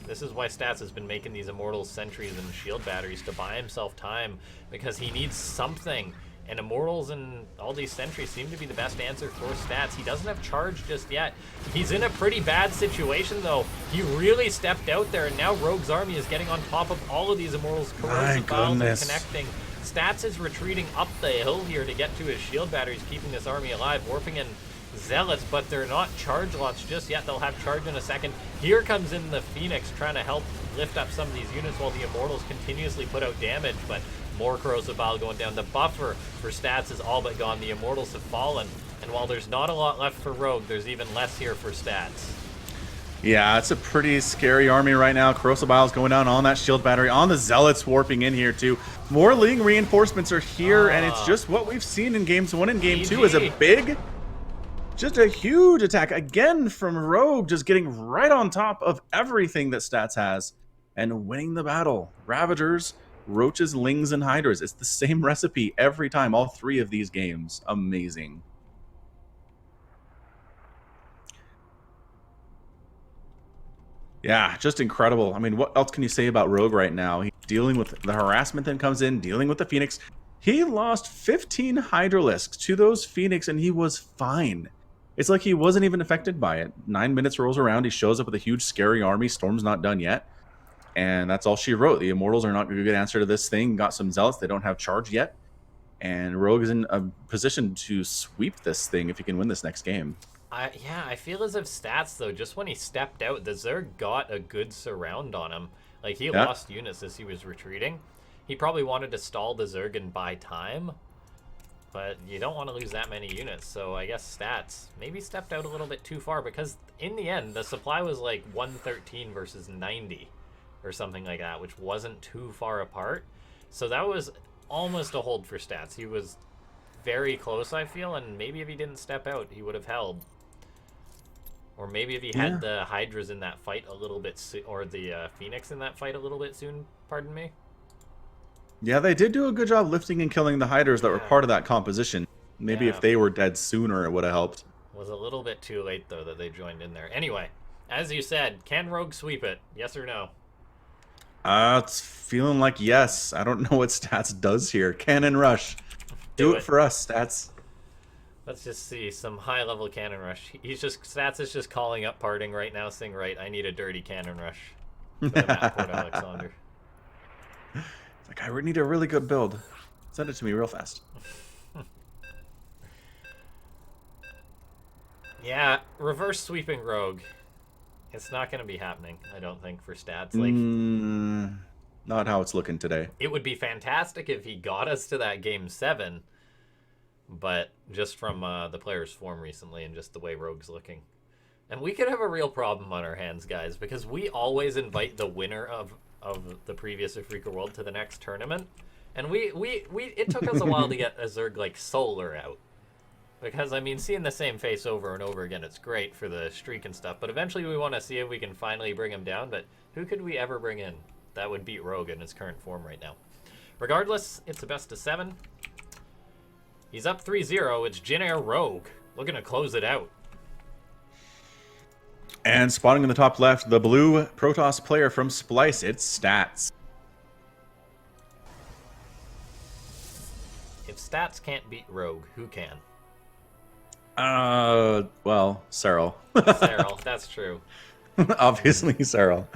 Speaker 2: this is why Stats has been making these Immortals, Sentries, and Shield Batteries to buy himself time, because he needs something. And Immortals and all these Sentries seem to be the best answer for Stats. He doesn't have charge just yet. He's in a pretty bad situation, though. He really stepped out there, and now Rogue's army is getting on top of all of these Immortals, corrosive files and connecting. Stats is retreating up the hill here to get to his Shield Batteries, keeping this army alive, warping in Zealots, but they're not charge lots just yet. They'll have charge in a second. Here comes in the Phoenix trying to help lift up some of these units while the Immortals continuously put out damage, but more corrosive bile going down. The buffer for Stats is all but gone. The Immortals have fallen, and while there's not a lot left for Rogue, there's even less here for Stats.
Speaker 1: Yeah, it's a pretty scary army right now. Corrosive bile's going down on that Shield Battery, on the Zealots warping in here too. More Ling reinforcements are here, and it's just what we've seen in games 1 and game 2 is a big, just a huge attack again from Rogue, just getting right on top of everything that Stats has and winning the battle. Ravagers, Roaches, Lings, and Hydras. It's the same recipe every time, all 3 of these games. Amazing. Yeah, just incredible. I mean, what else can you say about Rogue right now? He's dealing with the harassment that comes in, dealing with the Phoenix. He lost 15 Hydralisks to those Phoenix, and he was fine. It's like he wasn't even affected by it. 9 minutes rolls around, he shows up with a huge, scary army. Storm's not done yet. And that's all she wrote. The Immortals are not a good answer to this thing. Got some Zealots. They don't have charge yet. And Rogue is in a position to sweep this thing if he can win this next game.
Speaker 2: Yeah, I feel as if stats, though, just when he stepped out, the Zerg got a good surround on him. Like, he lost units as he was retreating. He probably wanted to stall the Zerg and buy time. But you don't want to lose that many units, so I guess stats maybe stepped out a little bit too far, because in the end, the supply was like 113 versus 90 or something like that, which wasn't too far apart. So that was almost a hold for stats. He was very close, I feel, and maybe if he didn't step out, he would have held. Or maybe if he had the Hydras in that fight a little bit or the Phoenix in that fight a little bit soon, pardon me.
Speaker 1: Yeah, they did do a good job lifting and killing the Hydras that were part of that composition. Maybe if they were dead sooner, it would have helped.
Speaker 2: Was a little bit too late, though, that they joined in there. Anyway, as you said, can Rogue sweep it? Yes or no?
Speaker 1: It's feeling like yes. I don't know what stats does here. Cannon Rush. Do it for us, stats.
Speaker 2: Let's just see some high-level cannon rush. Stats is just calling up parting right now, saying, right, I need a dirty cannon rush. For the map, Port Alexander.
Speaker 1: Like, I need a really good build. Send it to me real fast.
Speaker 2: Yeah, reverse sweeping Rogue. It's not going to be happening, I don't think, for stats. Like,
Speaker 1: not how it's looking today.
Speaker 2: It would be fantastic if he got us to that game 7, but just from the player's form recently and just the way Rogue's looking. And we could have a real problem on our hands, guys, because we always invite the winner of the previous Afreeca World to the next tournament. And it took us a while to get a Zerg like Solar out. Because, I mean, seeing the same face over and over again, it's great for the streak and stuff. But eventually we want to see if we can finally bring him down. But who could we ever bring in that would beat Rogue in his current form right now? Regardless, it's a best of 7. He's up 3-0. It's Jin Air Rogue. Looking to close it out.
Speaker 1: And spotting in the top left, the blue Protoss player from Splice. It's Stats.
Speaker 2: If Stats can't beat Rogue, who can?
Speaker 1: Well, Cyril.
Speaker 2: Cyril, that's true.
Speaker 1: Obviously, Cyril.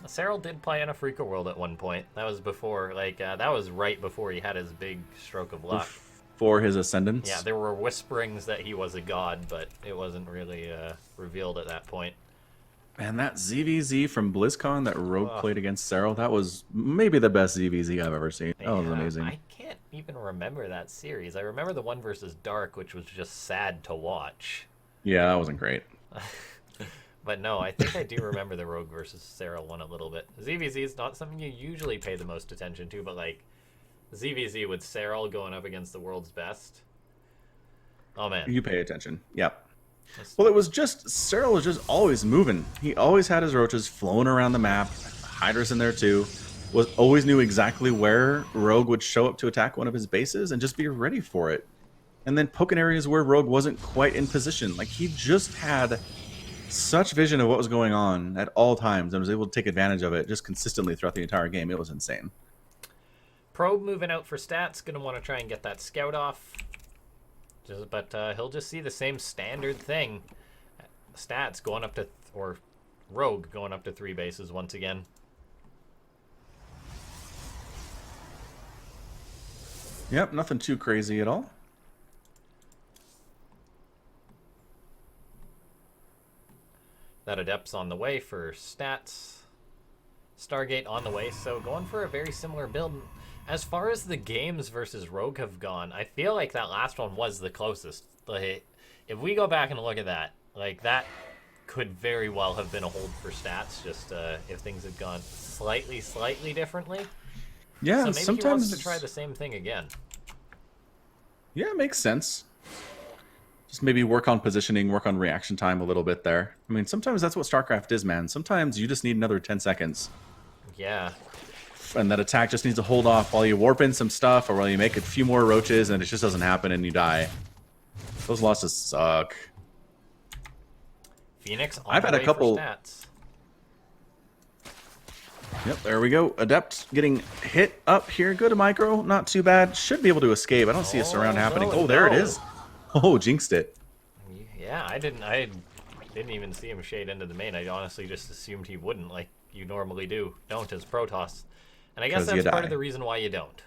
Speaker 2: Cyril did play in Afreeca World at one point. That was before, that was right before he had his big stroke of luck.
Speaker 1: For his ascendance?
Speaker 2: Yeah, there were whisperings that he was a god, but it wasn't really revealed at that point.
Speaker 1: And that ZvZ from BlizzCon that Rogue played against Cyril, that was maybe the best ZvZ I've ever seen. That was amazing.
Speaker 2: I can't even remember that series. I remember the one versus Dark, which was just sad to watch.
Speaker 1: Yeah, that wasn't great.
Speaker 2: But no, I think I do remember the Rogue versus Cyril one a little bit. ZvZ is not something you usually pay the most attention to, but like ZvZ with Cyril going up against the world's best. Oh man.
Speaker 1: You pay attention. Yep. Well, it was just, Cyril was just always moving. He always had his roaches flowing around the map. Hydras in there too. Always knew exactly where Rogue would show up to attack one of his bases and just be ready for it. And then poke in areas where Rogue wasn't quite in position. Like, he just had such vision of what was going on at all times and was able to take advantage of it just consistently throughout the entire game. It was insane.
Speaker 2: Probe moving out for Stats. Going to want to try and get that scout off. But he'll just see the same standard thing. Stats going up to, or Rogue going up to 3 bases once again.
Speaker 1: Yep, nothing too crazy at all.
Speaker 2: That Adept's on the way for Stats. Stargate on the way, so going for a very similar build. As far as the games versus Rogue have gone, I feel like that last one was the closest. Like, if we go back and look at that, like, that could very well have been a hold for Stats, just if things had gone slightly differently.
Speaker 1: Yeah,
Speaker 2: so maybe
Speaker 1: sometimes
Speaker 2: he wants to try the same thing again.
Speaker 1: Yeah, it makes sense. Just maybe work on positioning, work on reaction time a little bit there. I mean, sometimes that's what StarCraft is, man. Sometimes you just need another 10 seconds.
Speaker 2: Yeah.
Speaker 1: And that attack just needs to hold off while you warp in some stuff or while you make a few more roaches and it just doesn't happen and you die. Those losses suck.
Speaker 2: Phoenix on
Speaker 1: I've
Speaker 2: the
Speaker 1: had a
Speaker 2: way
Speaker 1: couple.
Speaker 2: for Stats.
Speaker 1: Yep, there we go. Adept getting hit up here. Good micro, not too bad. Should be able to escape. I don't see a surround happening. Oh, there it is. Oh, jinxed it.
Speaker 2: Yeah, I didn't even see him shade into the main. I honestly just assumed he wouldn't, like you normally do. Don't as Protoss. And I guess that's part of the reason why you don't.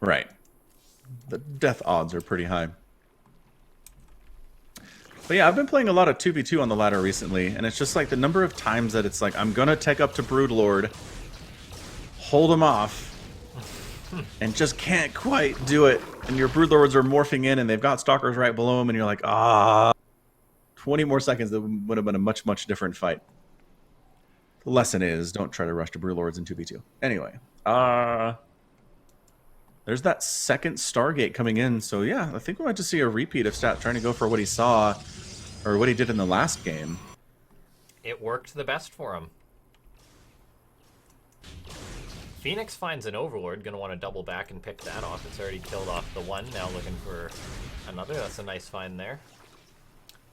Speaker 1: Right. The death odds are pretty high. But yeah, I've been playing a lot of 2v2 on the ladder recently, and it's just like the number of times that it's like, I'm gonna take up to Broodlord, hold him off, and just can't quite do it. And your Broodlords are morphing in, and they've got Stalkers right below them, and you're like, 20 more seconds, that would have been a much, much different fight. The lesson is, don't try to rush to Broodlords in 2v2. Anyway, there's that second Stargate coming in, so yeah, I think we might just see a repeat of Stat trying to go for what he saw, or what he did in the last game.
Speaker 2: It worked the best for him. Phoenix finds an Overlord, gonna want to double back and pick that off. It's already killed off the one, now looking for another. That's a nice find there.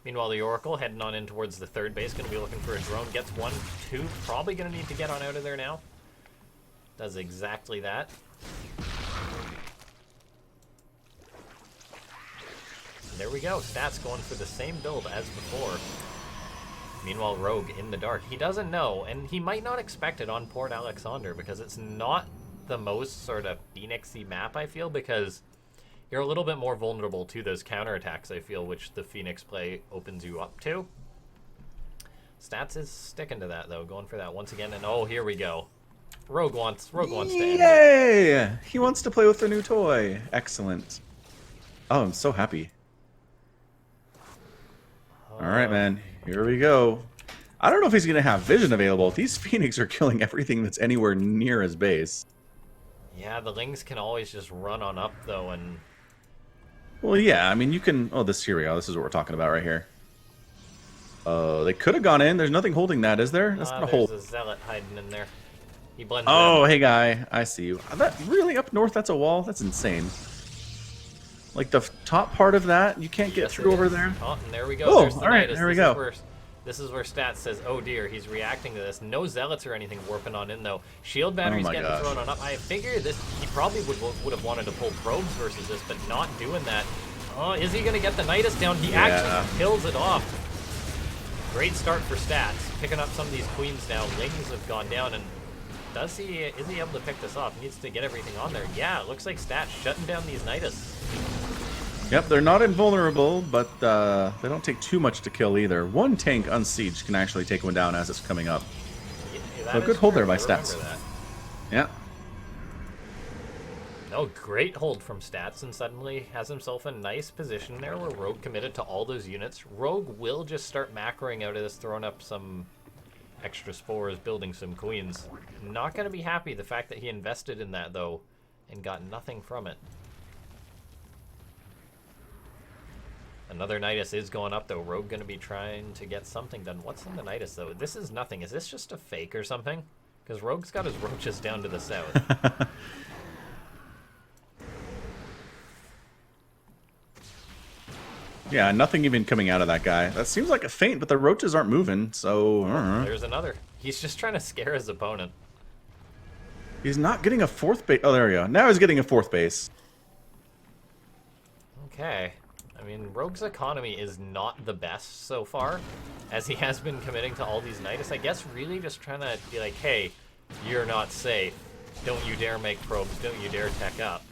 Speaker 2: Meanwhile, the Oracle heading on in towards the third base, gonna be looking for a drone. Gets 1, 2, probably gonna need to get on out of there now. Does exactly that. There we go. Stats going for the same build as before. Meanwhile, Rogue in the dark. He doesn't know, and he might not expect it on Port Alexander because it's not the most sort of Phoenix-y map, I feel, because you're a little bit more vulnerable to those counterattacks, I feel, which the Phoenix play opens you up to. Stats is sticking to that, though, going for that once again, and oh, here we go. Rogue wants to end it.
Speaker 1: Yay! He wants to play with the new toy. Excellent. Oh, I'm so happy. All right, man. Here we go. I don't know if he's going to have vision available. These Phoenix are killing everything that's anywhere near his base.
Speaker 2: Yeah, the Lings can always just run on up, though, and...
Speaker 1: Well, yeah, I mean, you can... Oh, here we go. This is what we're talking about right here. They could have gone in. There's nothing holding that, is there? That's not a hold.
Speaker 2: There's a Zealot hiding in there. He blends
Speaker 1: in. Hey, guy. I see you. That really up north, that's a wall? That's insane. Like, the top part of that, you can't get through over there?
Speaker 2: Oh, and there we go.
Speaker 1: Oh, all right, there we go.
Speaker 2: This is where Stats says, oh dear, he's reacting to this. No Zealots or anything warping on in, though. Shield batteries getting thrown on up. I figure this, he probably would have wanted to pull probes versus this, but not doing that. Oh, is he going to get the Nidus down? He actually kills it off. Great start for Stats. Picking up some of these queens now. Lings have gone down, and is he able to pick this off? He needs to get everything on there. Yeah, it looks like Stats shutting down these Nidus.
Speaker 1: Yep, they're not invulnerable, but they don't take too much to kill either. One tank unsieged can actually take one down as it's coming up. Yeah, so good hold there by Stats. Yeah.
Speaker 2: Oh, great hold from Stats, and suddenly has himself a nice position there where Rogue committed to all those units. Rogue will just start macroing out of this, throwing up some extra spores, building some queens. Not going to be happy the fact that he invested in that, though, and got nothing from it. Another Nidus is going up, though. Rogue going to be trying to get something done. What's in the Nidus, though? This is nothing. Is this just a fake or something? Because Rogue's got his roaches down to the south.
Speaker 1: Yeah, nothing even coming out of that guy. That seems like a feint, but the roaches aren't moving, so...
Speaker 2: There's another. He's just trying to scare his opponent.
Speaker 1: He's not getting a fourth base. Oh, there we go. Now he's getting a fourth base.
Speaker 2: Okay. I mean, Rogue's economy is not the best so far, as he has been committing to all these Nidus. I guess really just trying to be like, hey, you're not safe. Don't you dare make probes. Don't you dare tech up.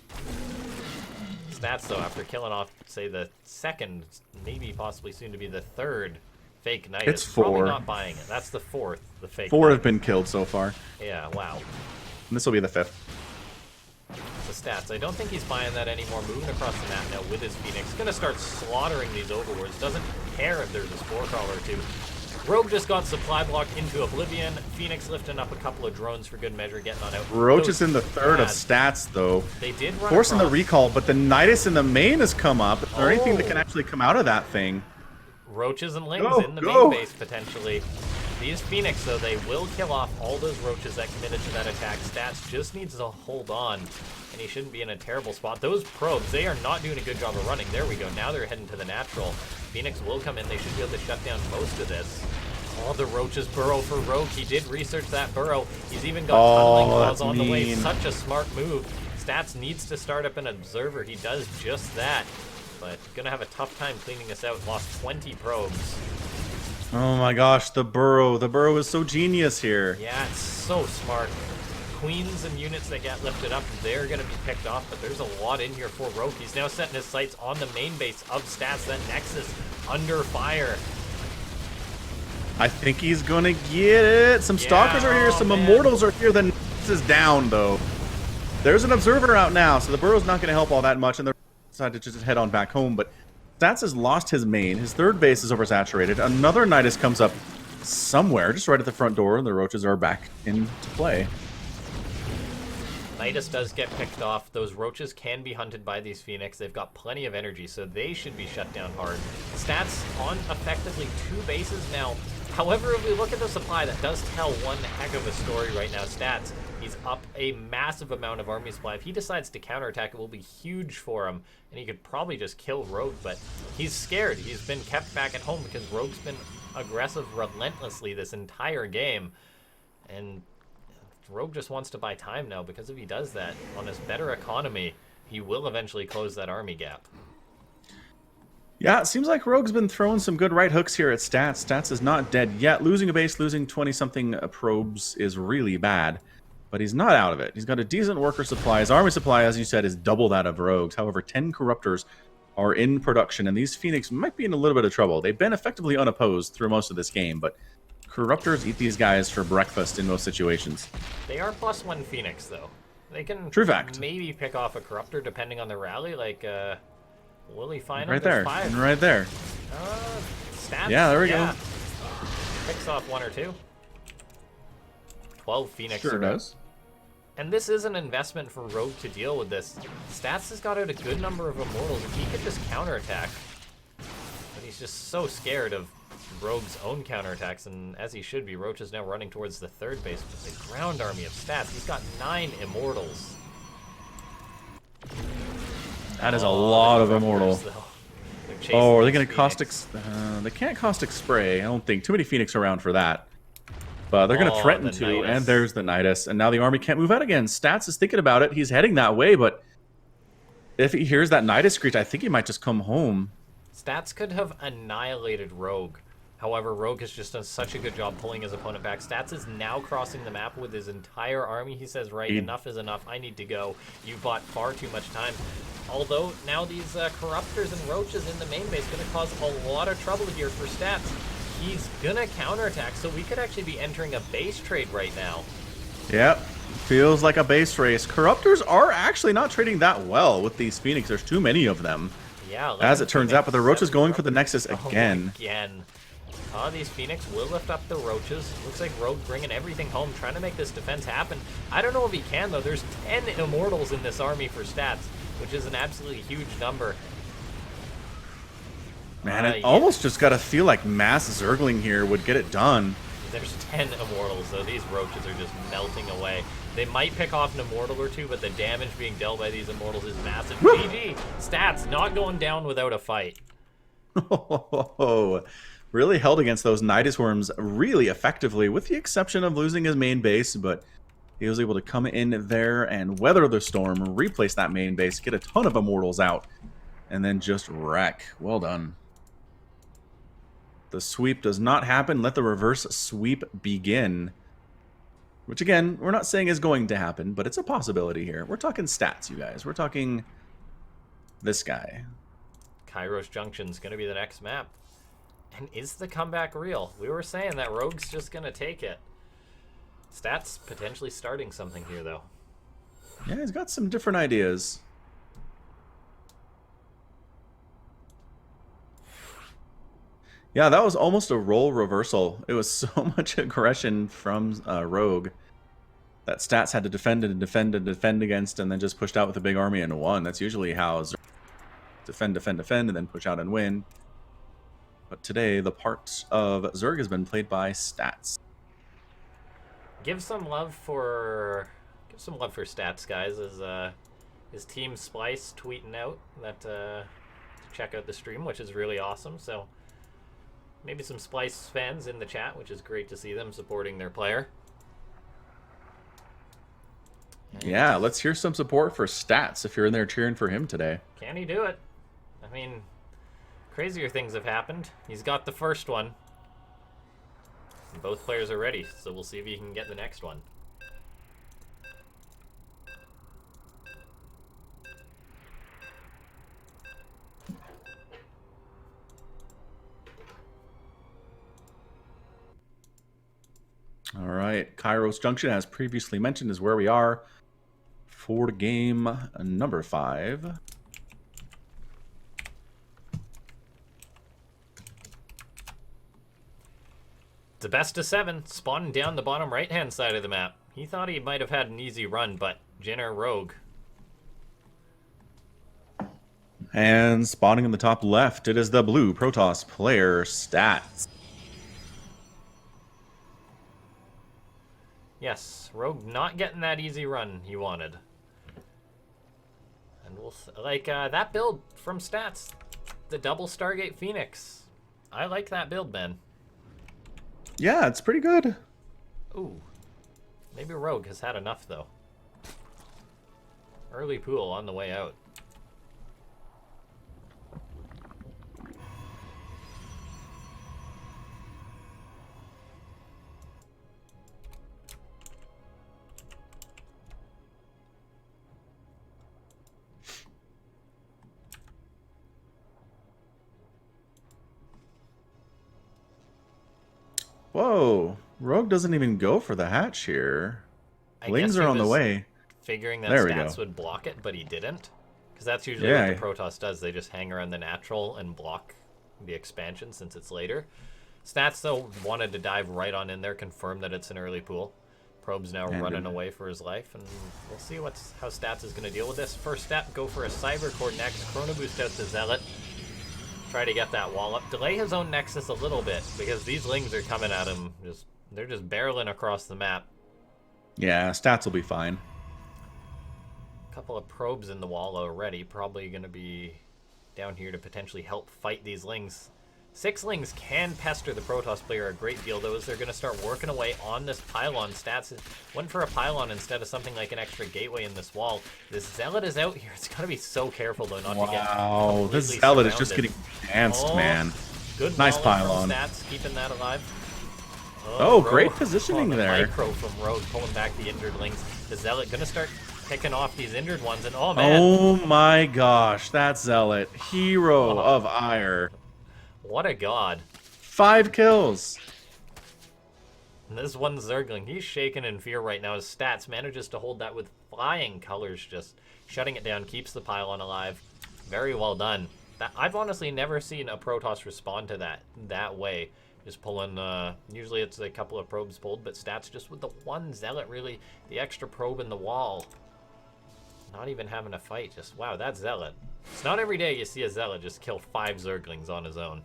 Speaker 2: Stats, though, after killing off, say, the second, maybe possibly soon to be the third fake Nidus.
Speaker 1: It's 4.
Speaker 2: Probably not buying it. That's the fourth, the fake
Speaker 1: 4
Speaker 2: Nidus.
Speaker 1: have been killed so far.
Speaker 2: Yeah, wow.
Speaker 1: And this will be the 5th.
Speaker 2: The Stats. I don't think he's buying that anymore. Moving across the map now with his Phoenix. Going to start slaughtering these Overlords. Doesn't care if there's a Spore Crawler or two. Rogue just got supply blocked into Oblivion. Phoenix lifting up a couple of drones for good measure, getting on out.
Speaker 1: Roach is in the third of Stats, though.
Speaker 2: They did run
Speaker 1: forcing the recall, but the Nidus in the main has come up. Is there anything that can actually come out of that thing?
Speaker 2: Roaches and Lings in the main base, potentially. These Phoenix, though, they will kill off all those roaches that committed to that attack. Stats just needs to hold on, and he shouldn't be in a terrible spot. Those probes, they are not doing a good job of running. There we go. Now they're heading to the natural. Phoenix will come in. They should be able to shut down most of this. Oh, the Roach's burrow for Rogue. He did research that burrow. He's even got tunneling claws on the way. Such a smart move. Stats needs to start up an observer. He does just that. But gonna have a tough time cleaning this out. Lost 20 probes.
Speaker 1: Oh my gosh, the burrow. The burrow is so genius here.
Speaker 2: Yeah, it's so smart. Queens and units that get lifted up, they're going to be picked off, but there's a lot in here for Rogue. He's now setting his sights on the main base of Stats, that Nexus under fire.
Speaker 1: I think he's going to get it. Some Stalkers are here, some Immortals are here. The Nexus is down, though. There's an Observer out now, so the burrow's not going to help all that much, and they're decided to just head on back home, but Stats has lost his main. His third base is oversaturated. Another Nidus comes up somewhere, just right at the front door, and the Roaches are back into play.
Speaker 2: Nidus does get picked off. Those Roaches can be hunted by these Phoenix. They've got plenty of energy, so they should be shut down hard. Stats on effectively 2 bases now. However, if we look at the supply, that does tell one heck of a story right now. Stats, he's up a massive amount of army supply. If he decides to counterattack, it will be huge for him, and he could probably just kill Rogue, but he's scared. He's been kept back at home because Rogue's been aggressive relentlessly this entire game, and Rogue just wants to buy time now, because if he does that on his better economy, he will eventually close that army gap.
Speaker 1: Yeah, it seems like Rogue's been throwing some good right hooks here at Stats. Stats is not dead yet. Losing a base, losing 20-something probes is really bad, but he's not out of it. He's got a decent worker supply. His army supply, as you said, is double that of Rogue's. However, 10 Corruptors are in production, and these Phoenix might be in a little bit of trouble. They've been effectively unopposed through most of this game, but Corruptors eat these guys for breakfast in most situations.
Speaker 2: They are +1 Phoenix, though. They can
Speaker 1: True fact.
Speaker 2: Maybe pick off a Corruptor depending on the rally, like, will he find him?
Speaker 1: Right there, and right there.
Speaker 2: Stats.
Speaker 1: Yeah, there we go.
Speaker 2: Picks off 1 or 2. 12 Phoenix.
Speaker 1: Sure does.
Speaker 2: And this is an investment for Rogue to deal with this. Stats has got out a good number of Immortals, and he could just counterattack. But he's just so scared of Rogue's own counterattacks, and as he should be. Roach is now running towards the third base with the ground army of Stats. He's got 9 Immortals.
Speaker 1: That is a lot of Immortal. Oh, are they going to Caustic... they can't Caustic Spray, I don't think. Too many Phoenix around for that. But they're going to threaten to, Nidus. And there's the Nidus. And now the army can't move out again. Stats is thinking about it. He's heading that way, but if he hears that Nidus screech, I think he might just come home.
Speaker 2: Stats could have annihilated Rogue. However, Rogue has just done such a good job pulling his opponent back. Stats is now crossing the map with his entire army. He says, right, enough is enough. I need to go. You bought far too much time. Although, now these Corruptors and Roaches in the main base going to cause a lot of trouble here for Stats. He's going to counterattack, so we could actually be entering a base trade right now.
Speaker 1: Yep. Feels like a base race. Corruptors are actually not trading that well with these Phoenix. There's too many of them.
Speaker 2: Yeah.
Speaker 1: As it turns out, but the Roach is going for the Nexus again.
Speaker 2: These Phoenix will lift up the Roaches. Looks like Rogue bringing everything home, trying to make this defense happen. I don't know if he can, though. There's 10 Immortals in this army for Stats, which is an absolutely huge number.
Speaker 1: Man, it almost just got to feel like mass Zergling here would get it done.
Speaker 2: There's 10 Immortals, though. These Roaches are just melting away. They might pick off an Immortal or two, but the damage being dealt by these Immortals is massive. GG! Stats not going down without a fight.
Speaker 1: Oh, really held against those Nidus Worms really effectively, with the exception of losing his main base, but he was able to come in there and weather the storm, replace that main base, get a ton of Immortals out, and then just wreck. Well done. The sweep does not happen. Let the reverse sweep begin. Which, again, we're not saying is going to happen, but it's a possibility here. We're talking Stats, you guys. We're talking this guy.
Speaker 2: Kairos Junction's going to be the next map. And is the comeback real? We were saying that Rogue's just going to take it. Stats potentially starting something here, though.
Speaker 1: Yeah, he's got some different ideas. Yeah, that was almost a role reversal. It was so much aggression from Rogue that Stats had to defend and defend and defend against, and then just pushed out with a big army and won. That's usually how Zerg defend, defend, defend, and then push out and win. But today, the part of Zerg has been played by Stats.
Speaker 2: Give some love for Stats, guys. As his team Splice tweeting out that to check out the stream, which is really awesome. So maybe some Splice fans in the chat, which is great to see them supporting their player. And
Speaker 1: Yeah, let's hear some support for Stats if you're in there cheering for him today.
Speaker 2: can he do it? I mean, crazier things have happened. He's got the first one. And both players are ready, so we'll see if he can get the next one.
Speaker 1: All right, Kairos Junction, as previously mentioned, is where we are for game number 5.
Speaker 2: It's a best of 7, spawning down the bottom right-hand side of the map. He thought he might have had an easy run, but Jinner Rogue.
Speaker 1: And spawning in the top left, it is the blue Protoss player, Stats.
Speaker 2: Yes, Rogue not getting that easy run he wanted. And we'll like that build from Stats, the double Stargate Phoenix. I like that build, man.
Speaker 1: Yeah, it's pretty good.
Speaker 2: Ooh, maybe Rogue has had enough though. Early pool on the way out.
Speaker 1: Whoa, Rogue doesn't even go for the hatch here. Lings are on the way.
Speaker 2: Figuring that
Speaker 1: There we
Speaker 2: Stats
Speaker 1: go.
Speaker 2: would block it, but he didn't. Because that's usually what the Protoss does. They just hang around the natural and block the expansion since it's later. Stats, though, wanted to dive right on in there, confirm that it's an early pool. Probe's now running away for his life, and we'll see how Stats is going to deal with this. First step, go for a Cyber Core next. Chrono Boost out to Zealot. Try to get that wall up. Delay his own Nexus a little bit, because these Lings are coming at him. They're just barreling across the map.
Speaker 1: Yeah, Stats will be fine.
Speaker 2: Couple of probes in the wall already. Probably going to be down here to potentially help fight these Lings. 6 Lings can pester the Protoss player a great deal, though, as they're going to start working away on this pylon. Stats went for a pylon instead of something like an extra gateway in this wall. This Zealot is out here. It's got to be so careful, though, not to get
Speaker 1: Wow, this Zealot is just getting danced, man.
Speaker 2: Good
Speaker 1: nice
Speaker 2: pylon.
Speaker 1: pylon.
Speaker 2: Stats keeping that alive.
Speaker 1: Oh, great positioning
Speaker 2: the
Speaker 1: there.
Speaker 2: Micro from Rogue pulling back the injured Lings. The Zealot going to start picking off these injured ones, and oh man.
Speaker 1: Oh my gosh, that Zealot. Hero of Ire.
Speaker 2: What a god.
Speaker 1: 5 kills.
Speaker 2: And this one Zergling, he's shaking in fear right now. His Stats manages to hold that with flying colors, just shutting it down, keeps the pylon alive. Very well done. I've honestly never seen a Protoss respond to that way. Just pulling, usually it's a couple of probes pulled, but Stats just with the one Zealot, really, the extra probe in the wall. Not even having a fight, just, wow, that Zealot. It's not every day you see a Zealot just kill 5 Zerglings on his own.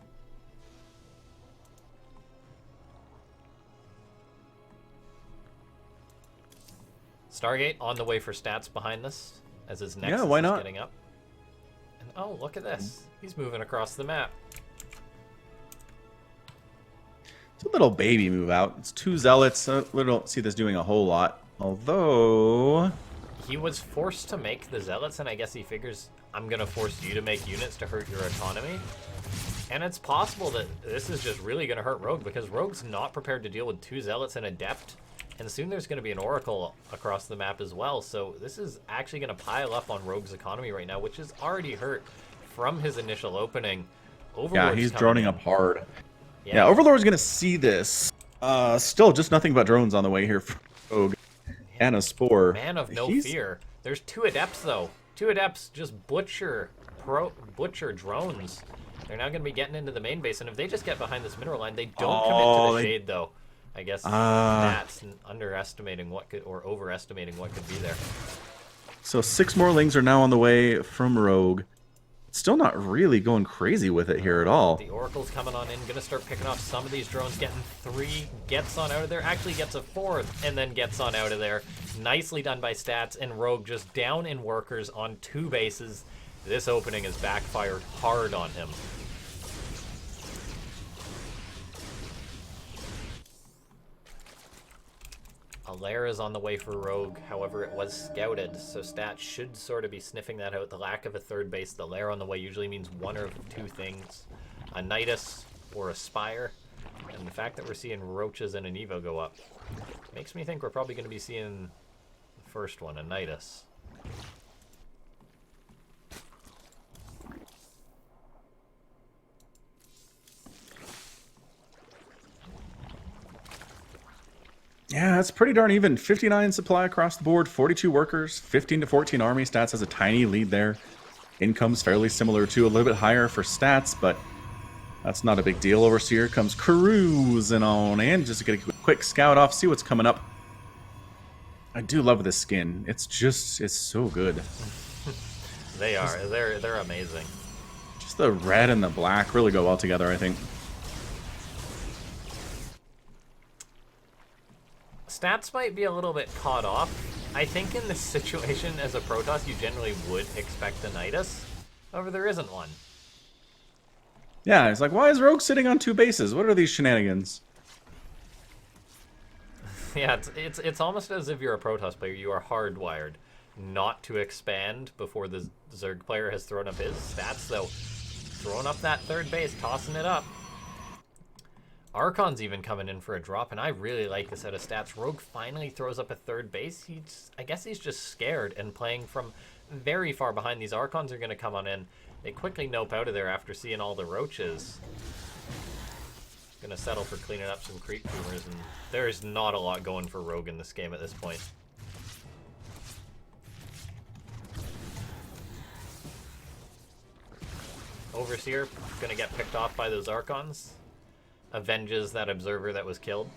Speaker 2: Stargate on the way for Stats behind this, as his Nexus
Speaker 1: why not?
Speaker 2: is getting up. And oh, look at this. He's moving across the map.
Speaker 1: It's a little baby move out. It's 2 Zealots. We don't see this doing a whole lot. Although...
Speaker 2: he was forced to make the Zealots, and I guess he figures, I'm going to force you to make units to hurt your autonomy. And it's possible that this is just really going to hurt Rogue, because Rogue's not prepared to deal with 2 Zealots and Adept. And soon there's going to be an Oracle across the map as well. So this is actually going to pile up on Rogue's economy right now, which is already hurt from his initial opening. Overlord's
Speaker 1: yeah, he's droning up hard. Yeah, Overlord's going to see this. Still, just nothing but drones on the way here for Rogue. And a Spore.
Speaker 2: Man of no fear. There's 2 Adepts, though. 2 Adepts just butcher drones. They're now going to be getting into the main base, and if they just get behind this mineral line, they don't commit to the shade, though. I guess that's underestimating what could, or overestimating what could be there.
Speaker 1: So 6 more Lings are now on the way from Rogue. Still not really going crazy with it here at all.
Speaker 2: The Oracle's coming on in, gonna start picking off some of these drones, getting 3, gets on out of there, actually gets a 4th, and then gets on out of there. Nicely done by Stats, and Rogue just down in workers on 2 bases. This opening has backfired hard on him. A lair is on the way for Rogue, however it was scouted, so Stats should sort of be sniffing that out. The lack of a third base, the lair on the way usually means one of two things. A Nidus or a Spire, and the fact that we're seeing Roaches and an Evo go up makes me think we're probably going to be seeing the first one, a Nidus.
Speaker 1: Yeah, that's pretty darn even. 59 supply across the board, 42 workers, 15 to 14 army. Stats has a tiny lead there. Income's fairly similar too, a little bit higher for Stats, but that's not a big deal. Overseer comes cruising on in, just to get a quick scout off, see what's coming up. I do love this skin. It's so good.
Speaker 2: They are. They're amazing.
Speaker 1: Just the red and the black really go well together, I think.
Speaker 2: Stats might be a little bit caught off. I think in this situation as a Protoss, you generally would expect a Nidus. However, there isn't one.
Speaker 1: Yeah, it's like, why is Rogue sitting on 2 bases? What are these shenanigans?
Speaker 2: Yeah, it's almost as if you're a Protoss player. You are hardwired not to expand before the Zerg player has thrown up his. Stats, though, throwing up that third base, tossing it up. Archon's even coming in for a drop, and I really like this out of Stats. Rogue finally throws up a third base. I guess he's just scared and playing from very far behind. These Archons are going to come on in. They quickly nope out of there after seeing all the Roaches. Going to settle for cleaning up some creep tumors, and there's not a lot going for Rogue in this game at this point. Overseer going to get picked off by those Archons. Avenges that observer that was killed.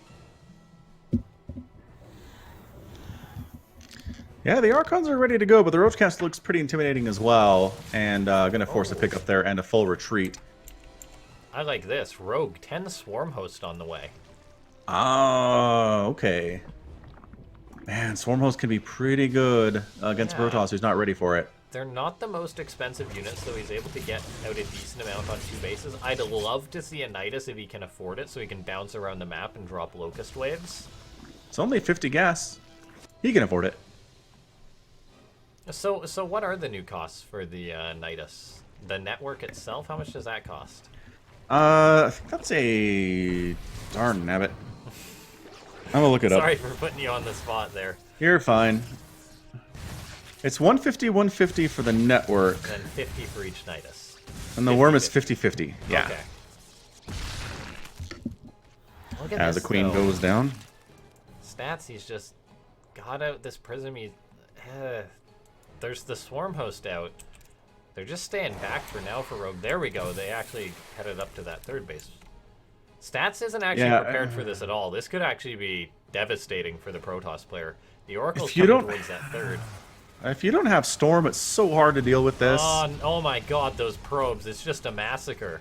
Speaker 1: Yeah, the Archons are ready to go, but the Roachcast looks pretty intimidating as well, and going to force a pickup there and a full retreat.
Speaker 2: I like this. Rogue, 10 Swarm Host on the way.
Speaker 1: Oh, okay. Man, Swarm Host can be pretty good against Protoss, who's not ready for it.
Speaker 2: They're not the most expensive units, so he's able to get out a decent amount on 2 bases. I'd love to see a Nidus if he can afford it, so he can bounce around the map and drop Locust Waves.
Speaker 1: It's only 50 gas. He can afford it.
Speaker 2: So what are the new costs for the Nidus? The network itself, how much does that cost?
Speaker 1: I think that's a... Darn nabbit. I'm gonna look it up.
Speaker 2: Sorry for putting you on the spot there.
Speaker 1: You're fine. It's 150 for the network.
Speaker 2: Then 50 for each Nidus.
Speaker 1: And the worm is 50-50. Yeah.
Speaker 2: Okay. Look at
Speaker 1: As the
Speaker 2: this,
Speaker 1: queen
Speaker 2: though.
Speaker 1: goes down.
Speaker 2: Stats, he's just got out this prism. There's the Swarm Host out. They're just staying back for now for Rogue. There we go. They actually headed up to that third base. Stats isn't actually prepared for this at all. This could actually be devastating for the Protoss player. The Oracle's coming towards that third.
Speaker 1: If you don't have Storm, it's so hard to deal with this.
Speaker 2: Oh my god, those probes. It's just a massacre.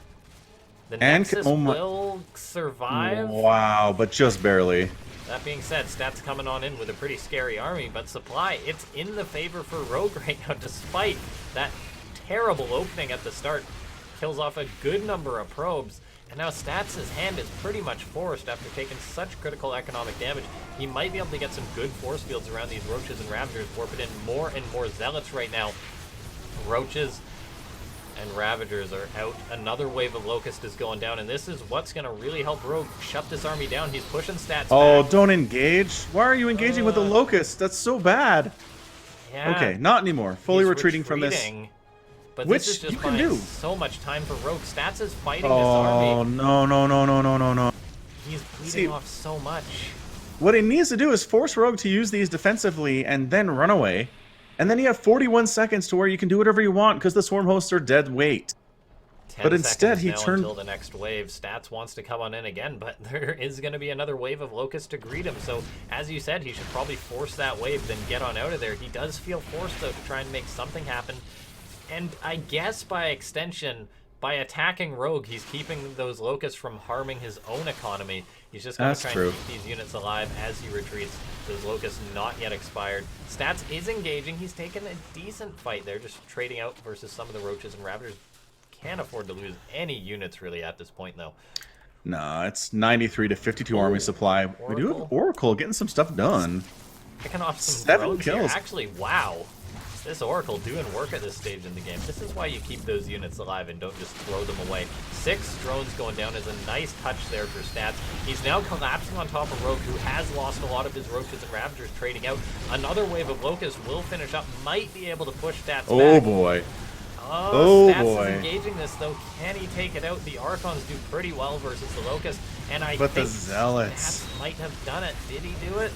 Speaker 2: The Nexus will survive.
Speaker 1: Wow, but just barely.
Speaker 2: That being said, Stats coming on in with a pretty scary army, but supply, it's in the favor for Rogue right now, despite that terrible opening at the start. Kills off a good number of probes, and now Stats' hand is pretty much forced after taking such critical economic damage. He might be able to get some good force fields around these Roaches and Ravagers, warping in more and more Zealots right now. Roaches and Ravagers are out. Another wave of Locust is going down, and this is what's going to really help Rogue shut this army down. He's pushing Stats
Speaker 1: back. Don't engage. Why are you engaging with the Locust? That's so bad.
Speaker 2: Yeah.
Speaker 1: Okay, not anymore. Fully retreating from this.
Speaker 2: But
Speaker 1: Which
Speaker 2: this is just
Speaker 1: you can do.
Speaker 2: So much time for Rogue. Stats is fighting this army.
Speaker 1: Oh, no.
Speaker 2: He's bleeding off so much.
Speaker 1: What he needs to do is force Rogue to use these defensively and then run away. And then you have 41 seconds to where you can do whatever you want because the Swarm Hosts are dead weight.
Speaker 2: 10
Speaker 1: but instead he
Speaker 2: turned until the next wave. Stats wants to come on in again, but there is going to be another wave of Locust to greet him. So as you said, he should probably force that wave, then get on out of there. He does feel forced though to try and make something happen. And I guess by extension, by attacking Rogue, he's keeping those Locusts from harming his own economy. He's just going to try and keep these units alive as he retreats. Those Locusts not yet expired. Stats is engaging. He's taken a decent fight there, just trading out versus some of the Roaches and Ravagers. Can't afford to lose any units really at this point, though.
Speaker 1: Nah, it's 93 to 52 army
Speaker 2: Oh,
Speaker 1: supply. We do have Oracle getting some stuff done.
Speaker 2: Picking off some
Speaker 1: 7
Speaker 2: drones
Speaker 1: kills.
Speaker 2: here. Actually, wow. This Oracle doing work at this stage in the game. This is why you keep those units alive and don't just throw them away. 6 drones going down is a nice touch there for Stats. He's now collapsing on top of Rogue, who has lost a lot of his Roaches and Ravagers trading out. Another wave of Locusts will finish up. Might be able to push Stats back.
Speaker 1: Boy.
Speaker 2: Oh, Stats is engaging this, though. Can he take it out? The Archons do pretty well versus the Locust. And I think
Speaker 1: the Zealots
Speaker 2: Stats might have done it. Did he do it?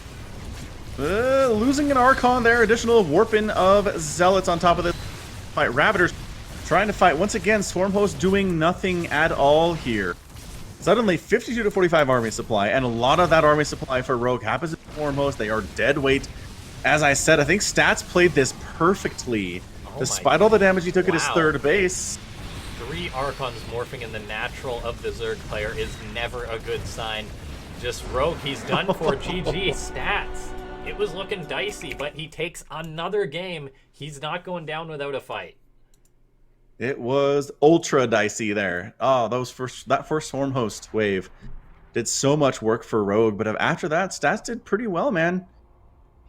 Speaker 1: Losing an Archon there. Additional warping of Zealots on top of this fight. Ravagers trying to fight. Once again, Swarmhost doing nothing at all here. Suddenly, 52 to 45 army supply, and a lot of that army supply for Rogue happens to Swarmhost. They are dead weight. As I said, I think Stats played this perfectly. Despite all the damage he took at his third base.
Speaker 2: 3 Archons morphing in the natural of the Zerg player is never a good sign. Just Rogue, he's done for. GG. Stats. It was looking dicey, but he takes another game. He's not going down without a fight.
Speaker 1: It was ultra dicey there. Oh, that first Swarmhost wave did so much work for Rogue, but after that, Stats did pretty well, man.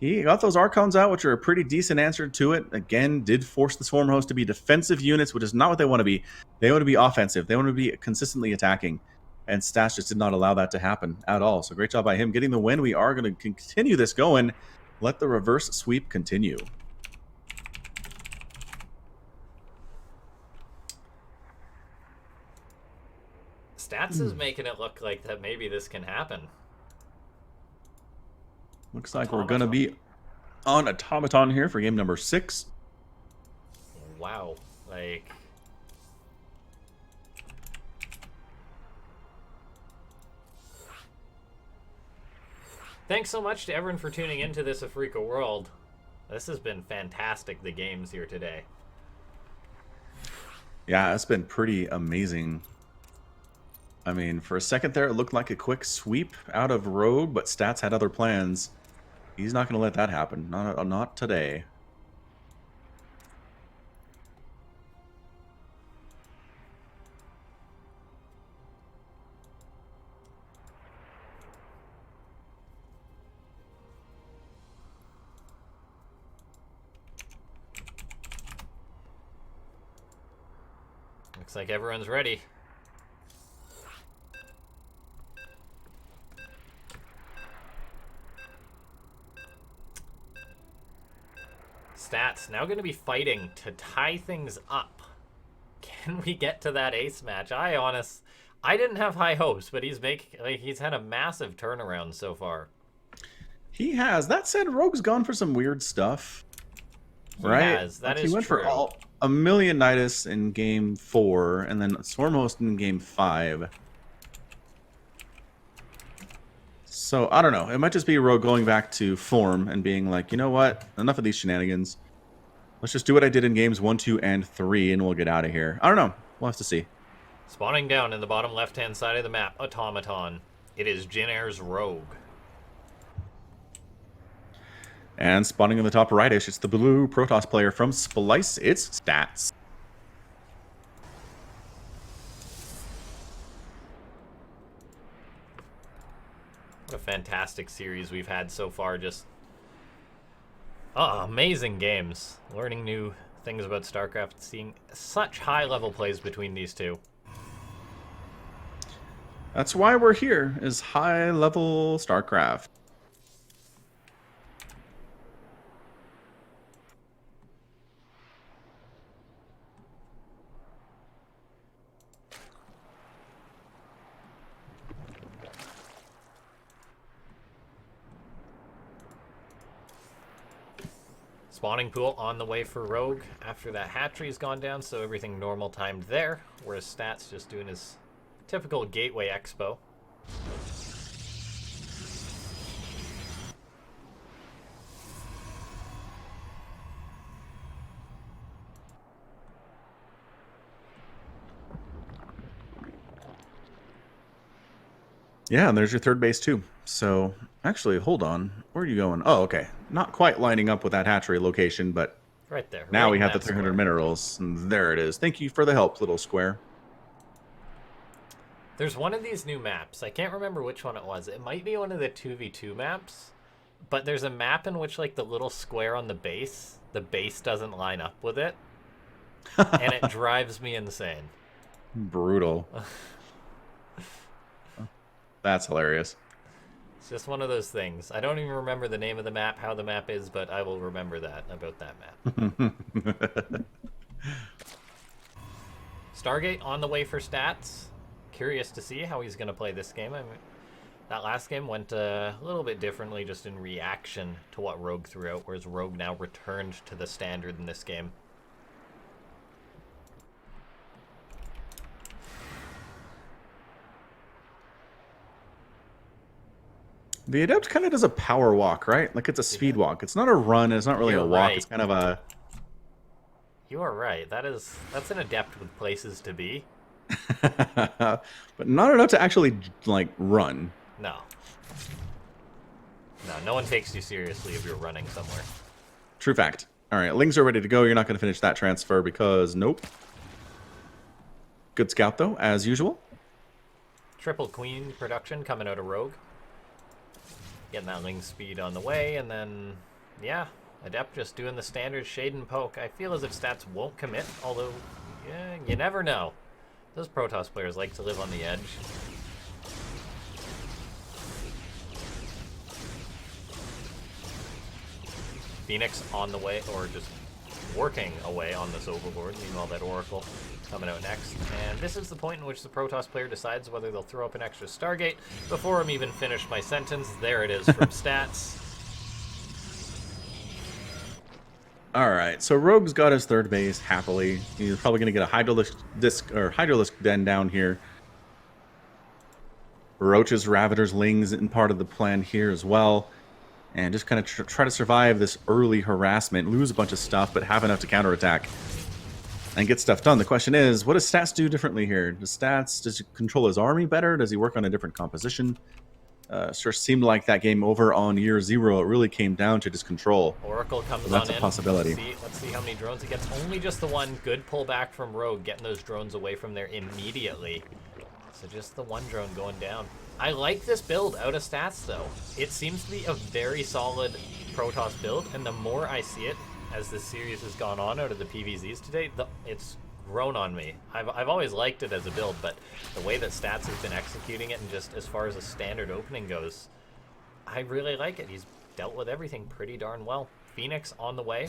Speaker 1: He got those Archons out, which are a pretty decent answer to it. Again, did force the Swarmhost to be defensive units, which is not what they want to be. They want to be offensive. They want to be consistently attacking. And Stats just did not allow that to happen at all. So great job by him getting the win. We are going to continue this going. Let the reverse sweep continue.
Speaker 2: Stats is making it look like that maybe this can happen.
Speaker 1: Looks like we're going to be on Automaton here for game number 6.
Speaker 2: Wow. Like... Thanks so much to everyone for tuning into this Afreeca world. This has been fantastic, the games here today.
Speaker 1: Yeah, it's been pretty amazing. I mean, for a second there, it looked like a quick sweep out of Rogue, but Stats had other plans. He's not going to let that happen. Not today.
Speaker 2: Looks like everyone's ready. Stats now going to be fighting to tie things up. Can we get to that ace match? I didn't have high hopes, but he's had a massive turnaround so far.
Speaker 1: He has. That said, Rogue's gone for some weird stuff. Right?
Speaker 2: He has. That is
Speaker 1: he went
Speaker 2: true.
Speaker 1: for a million Nidus in game 4, and then Swarmhost in game 5. So, I don't know. It might just be Rogue going back to form and being like, you know what? Enough of these shenanigans. Let's just do what I did in games 1, 2, and 3, and we'll get out of here. I don't know. We'll have to see.
Speaker 2: Spawning down in the bottom left-hand side of the map, Automaton. It is Jin Air's Rogue.
Speaker 1: And spawning in the top rightish, it's the blue Protoss player from Splice. It's Stats.
Speaker 2: What a fantastic series we've had so far. Just amazing games. Learning new things about StarCraft. Seeing such high-level plays between these two.
Speaker 1: That's why we're here, is high-level StarCraft.
Speaker 2: Spawning pool on the way for Rogue after that hatchery's gone down, so everything normal timed there, whereas Stats just doing his typical Gateway Expo.
Speaker 1: Yeah, and there's your third base too. So, actually, hold on. Where are you going? Oh, okay. Not quite lining up with that hatchery location, but
Speaker 2: right there.
Speaker 1: Now
Speaker 2: right
Speaker 1: we have the
Speaker 2: that
Speaker 1: 300
Speaker 2: square.
Speaker 1: minerals, and there it is. Thank you for the help, little square.
Speaker 2: There's one of these new maps. I can't remember which one it was. It might be one of the 2v2 maps, but there's a map in which like the little square on the base doesn't line up with it, and it drives me insane.
Speaker 1: Brutal. That's hilarious.
Speaker 2: It's just one of those things. I don't even remember the name of the map, how the map is, but I will remember that about that map. Stargate on the way for stats. Curious to see how he's going to play this game. I mean, that last game went a little bit differently just in reaction to what Rogue threw out, whereas Rogue now returned to the standard in this game.
Speaker 1: The Adept kind of does a power walk, right? Like it's a speed walk. It's not a run. It's not really a walk.
Speaker 2: Right.
Speaker 1: It's kind of a...
Speaker 2: You are right. That's an Adept with places to be.
Speaker 1: But not enough to actually, like, run.
Speaker 2: No. No one takes you seriously if you're running somewhere.
Speaker 1: True fact. All right, Lings are ready to go. You're not going to finish that transfer because, nope. Good scout, though, as usual.
Speaker 2: Triple Queen production coming out of Rogue. Getting that Ling speed on the way, and then, yeah, Adept just doing the standard shade and poke. I feel as if stats won't commit, although, yeah, you never know. Those Protoss players like to live on the edge. Phoenix on the way, or just working away on this overlord. Meanwhile, that Oracle coming out next. And this is the point in which the Protoss player decides whether they'll throw up an extra Stargate. Before I'm even finished my sentence, there it is from stats.
Speaker 1: All right, so Rogue's got his third base happily. He's probably going to get a Hydralisk den down here. Roaches, Ravagers, Lings in part of the plan here as well. And just kind of try to survive this early harassment, lose a bunch of stuff, but have enough to counterattack and get stuff done. The question is, what does Stats do differently here? Does he control his army better? Does he work on a different composition? Sure seemed like that game over on year 0, it really came down to just control.
Speaker 2: Oracle comes
Speaker 1: so that's
Speaker 2: on
Speaker 1: a possibility.
Speaker 2: Let's see how many drones he gets. Only just the one. Good pullback from Rogue, getting those drones away from there immediately. So just the one drone going down. I like this build out of stats, though. It seems to be a very solid Protoss build, and the more I see it as this series has gone on out of the PVZs today, it's grown on me. I've always liked it as a build, but the way that stats has been executing it, and just as far as a standard opening goes, I really like it. He's dealt with everything pretty darn well. Phoenix on the way.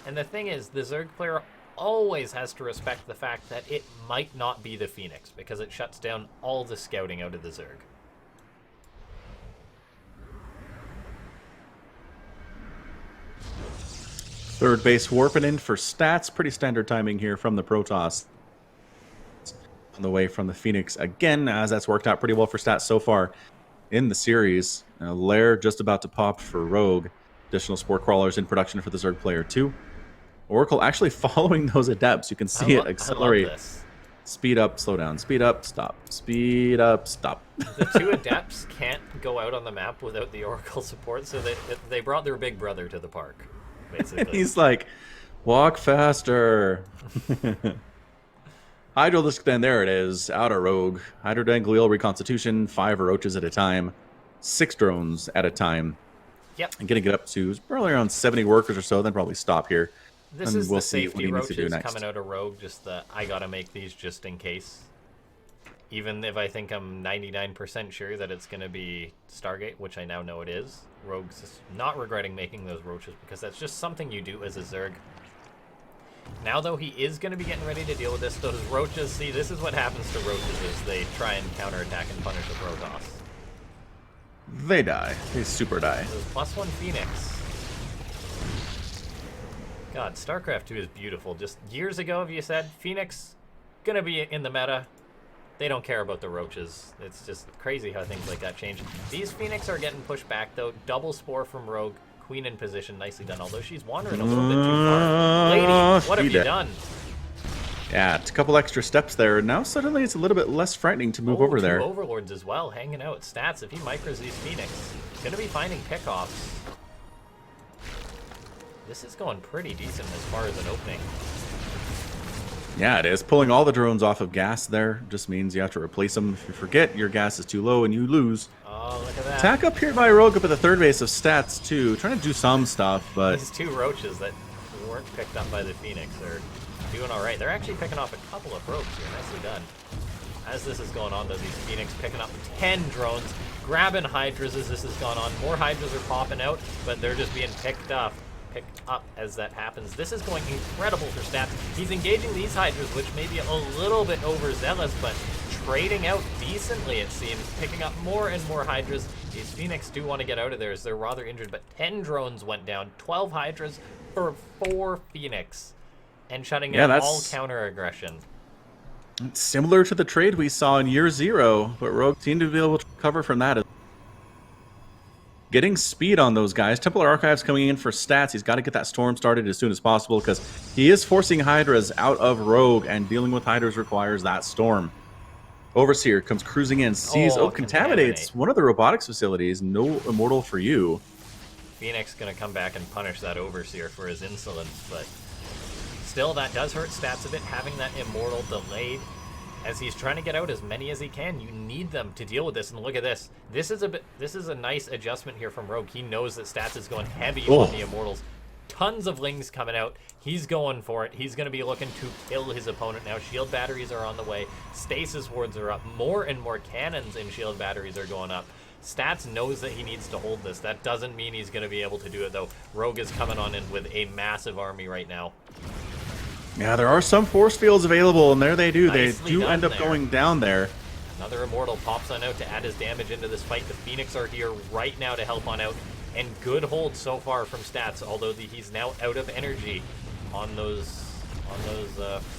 Speaker 2: And the thing is, the Zerg player always has to respect the fact that it might not be the Phoenix, because it shuts down all the scouting out of the Zerg.
Speaker 1: Third base warping in for stats. Pretty standard timing here from the Protoss. On the way from the Phoenix again, as that's worked out pretty well for stats so far in the series. Lair just about to pop for Rogue. Additional Spore Crawlers in production for the Zerg player too. Oracle actually following those Adepts. You can see it accelerate. Speed up, slow down. Speed up, stop. Speed up, stop.
Speaker 2: The two Adepts can't go out on the map without the Oracle support, so they brought their big brother to the park. Basically.
Speaker 1: He's like, walk faster. Hydralisk then, there it is, out of Rogue. Hydroden, Glial Reconstitution, 5 roaches at a time, 6 drones at a time.
Speaker 2: Yep.
Speaker 1: And getting it up to probably around 70 workers or so, then probably stop here.
Speaker 2: This
Speaker 1: and
Speaker 2: is
Speaker 1: we'll
Speaker 2: the
Speaker 1: see what
Speaker 2: safety
Speaker 1: he needs to do
Speaker 2: roaches
Speaker 1: next.
Speaker 2: coming out of Rogue, just the, I gotta make these just in case. Even if I think I'm 99% sure that it's going to be Stargate, which I now know it is, Rogue's just not regretting making those roaches because that's just something you do as a Zerg. Now, though, he is going to be getting ready to deal with this. Those roaches, see, this is what happens to roaches is they try and counterattack and punish the Protoss.
Speaker 1: They die. They super die.
Speaker 2: Those +1 Phoenix. God, StarCraft 2 is beautiful. Just years ago, if you said, Phoenix, going to be in the meta, they don't care about the roaches. It's just crazy how things like that change. These Phoenix are getting pushed back, though. Double Spore from Rogue. Queen in position. Nicely done. Although she's wandering a little bit too far. Lady, what have you done?
Speaker 1: Yeah, it's a couple extra steps there. Now suddenly it's a little bit less frightening to move over there.
Speaker 2: 2 Overlords as well, hanging out. Stats, if he micros these Phoenix, going to be finding pickoffs. This is going pretty decent as far as an opening.
Speaker 1: Yeah, it is. Pulling all the drones off of gas there just means you have to replace them. If you forget, your gas is too low and you lose.
Speaker 2: Oh, look at that.
Speaker 1: Attack up here by Rogue up at the third base of stats, too. Trying to do some stuff, but...
Speaker 2: These two roaches that weren't picked up by the Phoenix are doing all right. They're actually picking off a couple of rogues here. Nicely done. As this is going on, though, these Phoenix picking up 10 drones, grabbing Hydras as this has gone on. More Hydras are popping out, but they're just being picked up as that happens. This is going incredible for stats. He's engaging these Hydras, which may be a little bit overzealous, but trading out decently, it seems. Picking up more and more Hydras. These Phoenix do want to get out of there as they're rather injured, but 10 drones went down. 12 Hydras for 4 Phoenix. And shutting down all counter-aggression.
Speaker 1: It's similar to the trade we saw in year 0, but Rogue seemed to be able to recover from that. Getting speed on those guys. Templar Archives coming in for stats. He's got to get that storm started as soon as possible because he is forcing Hydras out of Rogue, and dealing with Hydras requires that storm. Overseer comes cruising in, sees, contaminates one of the robotics facilities. No immortal for you.
Speaker 2: Phoenix going to come back and punish that Overseer for his insolence, but still, that does hurt stats a bit, having that immortal delayed. As he's trying to get out as many as he can, you need them to deal with this. And look at this. This is a nice adjustment here from Rogue. He knows that stats is going heavy on the immortals. Tons of lings coming out. He's going for it. He's going to be looking to kill his opponent now. Shield batteries are on the way. Stasis wards are up. More and more cannons and shield batteries are going up. Stats knows that he needs to hold this. That doesn't mean he's going to be able to do it, though. Rogue is coming on in with a massive army right now.
Speaker 1: Yeah, there are some force fields available, and there they do.
Speaker 2: Nicely
Speaker 1: they do end up going down there.
Speaker 2: Another immortal pops on out to add his damage into this fight. The Phoenix are here right now to help on out. And good hold so far from stats, although he's now out of energy on those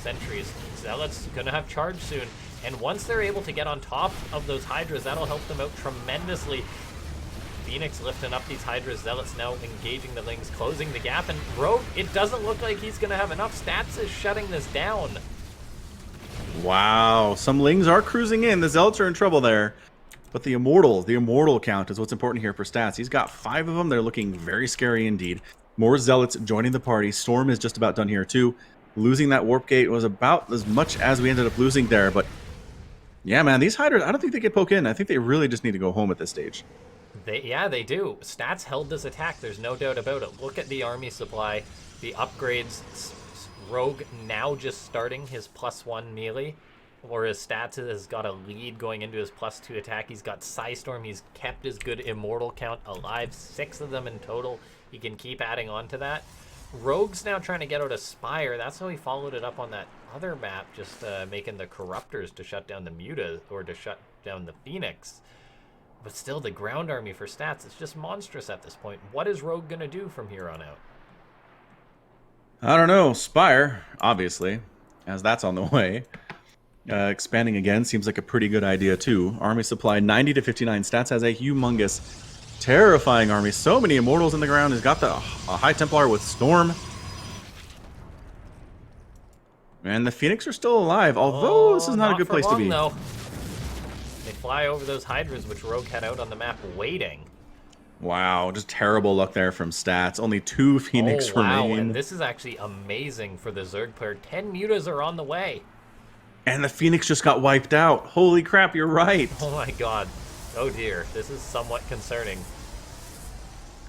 Speaker 2: sentries. Zealot's gonna have charge soon, and once they're able to get on top of those Hydras, that'll help them out tremendously. Phoenix lifting up these Hydras. Zealots now engaging the lings, closing the gap, and Rogue, it doesn't look like he's gonna have enough. Stats is shutting this down.
Speaker 1: Wow, some lings are cruising in. The Zealots are in trouble there. But the immortal count is what's important here for stats. He's got 5 of them. They're looking very scary indeed. More Zealots joining the party. Storm is just about done here too. Losing that warp gate was about as much as we ended up losing there. But yeah, man, these Hydras, I don't think they can poke in. I think they really just need to go home at this stage.
Speaker 2: They do. Stats held this attack. There's no doubt about it. Look at the army supply, the upgrades. Rogue now just starting his +1 melee. Or his stats has got a lead going into his +2 attack. He's got Psystorm. He's kept his good immortal count alive. 6 of them in total. He can keep adding on to that. Rogue's now trying to get out a Spire. That's how he followed it up on that other map, just making the Corruptors to shut down the Muta, or to shut down the Phoenix. But still, the ground army for stats, it's just monstrous at this point. What is Rogue going to do from here on out?
Speaker 1: I don't know. Spire, obviously, as that's on the way. Expanding again seems like a pretty good idea too. Army supply 90 to 59. Stats has a humongous, terrifying army. So many immortals in the ground. He's got a High Templar with Storm. And the Phoenix are still alive, although this is not a good place to be.
Speaker 2: Though. They fly over those Hydras, which Rogue had out on the map waiting.
Speaker 1: Wow, just terrible luck there from stats. Only 2 Phoenix remain.
Speaker 2: And this is actually amazing for the Zerg player. 10 Mutas are on the way.
Speaker 1: And the Phoenix just got wiped out. Holy crap, you're right.
Speaker 2: Oh my god. Oh dear. This is somewhat concerning.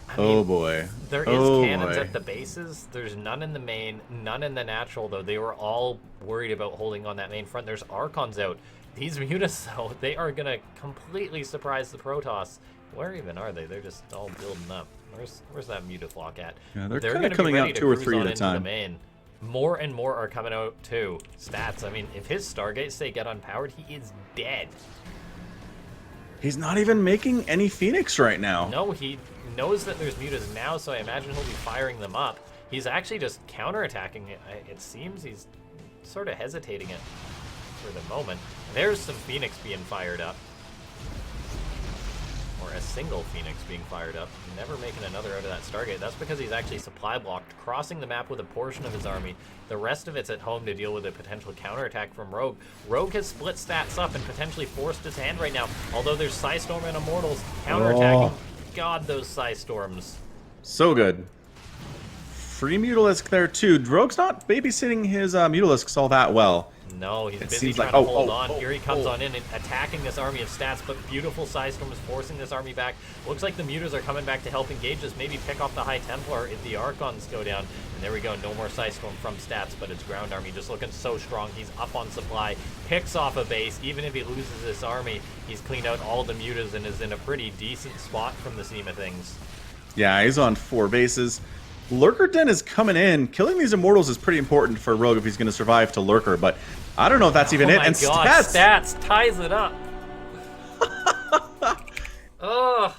Speaker 2: I
Speaker 1: mean,
Speaker 2: oh
Speaker 1: boy.
Speaker 2: There is cannons at the bases. There's none in the main, none in the natural, though. They were all worried about holding on that main front. There's Archons out. These Mutas, though, they are going to completely surprise the Protoss. Where even are they? They're just all building up. Where's that Mutaflock at?
Speaker 1: Yeah, they're kind of coming out 2 or 3 at a time.
Speaker 2: More and more are coming out too. Stats, I mean, if his Stargates say get unpowered, he is dead.
Speaker 1: He's not even making any Phoenix right now.
Speaker 2: No, he knows that there's Mutas now, so I imagine he'll be firing them up. He's actually just counterattacking it. It seems he's sort of hesitating it for the moment. There's some Phoenix being fired up. Or a single Phoenix being fired up, never making another out of that Stargate. That's because he's actually supply blocked, crossing the map with a portion of his army. The rest of it's at home to deal with a potential counterattack from Rogue. Rogue has split stats up and potentially forced his hand right now, although there's Psystorm and Immortals counterattacking. God, those Psystorms.
Speaker 1: So good. Free Mutalisk there too. Rogue's not babysitting his Mutalisks all that well.
Speaker 2: No, he's
Speaker 1: It
Speaker 2: busy
Speaker 1: seems
Speaker 2: trying
Speaker 1: like-
Speaker 2: to hold on. Here he comes on in and attacking this army of stats, but beautiful Psystorm is forcing this army back. Looks like the Mutas are coming back to help engage this, maybe pick off the High Templar if the Archons go down. And there we go, no more Psystorm from stats, but its ground army just looking so strong. He's up on supply, picks off a base. Even if he loses this army, he's cleaned out all the Mutas and is in a pretty decent spot from the scheme of things.
Speaker 1: Yeah, he's on 4 bases. Lurker Den is coming in. Killing these Immortals is pretty important for Rogue if he's going to survive to Lurker, but I don't know if that's even it.
Speaker 2: Oh my
Speaker 1: And
Speaker 2: god, stats ties it up. Ugh.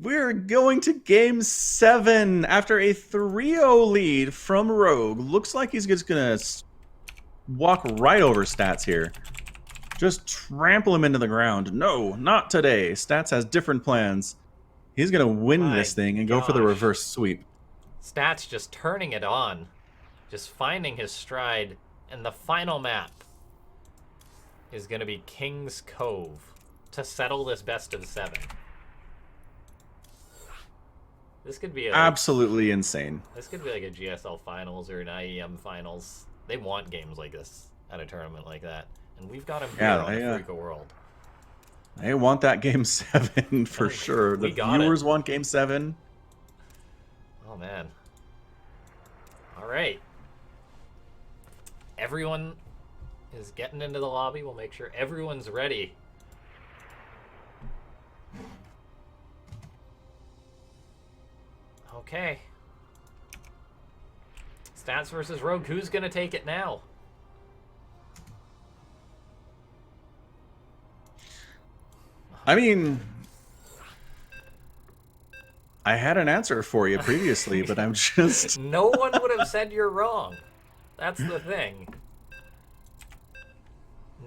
Speaker 1: We're going to game 7 after a 3-0 lead from Rogue. Looks like he's just going to walk right over Stats here. Just trample him into the ground. No, not today. Stats has different plans. He's going to win this thing and go for the reverse sweep.
Speaker 2: Stats just turning it on. Just finding his stride. And the final map is going to be King's Cove to settle this best of 7. This could be
Speaker 1: absolutely insane.
Speaker 2: This could be like a GSL finals or an IEM finals. They want games like this at a tournament like that. And we've got them here on Afreeca World.
Speaker 1: They want that game 7 for sure. The viewers want game 7.
Speaker 2: Oh, man. All right. Everyone is getting into the lobby. We'll make sure everyone's ready. Okay. Stats versus Rogue. Who's going to take it now?
Speaker 1: I mean, I had an answer for you previously, but I'm just...
Speaker 2: No one would have said you're wrong. That's the thing.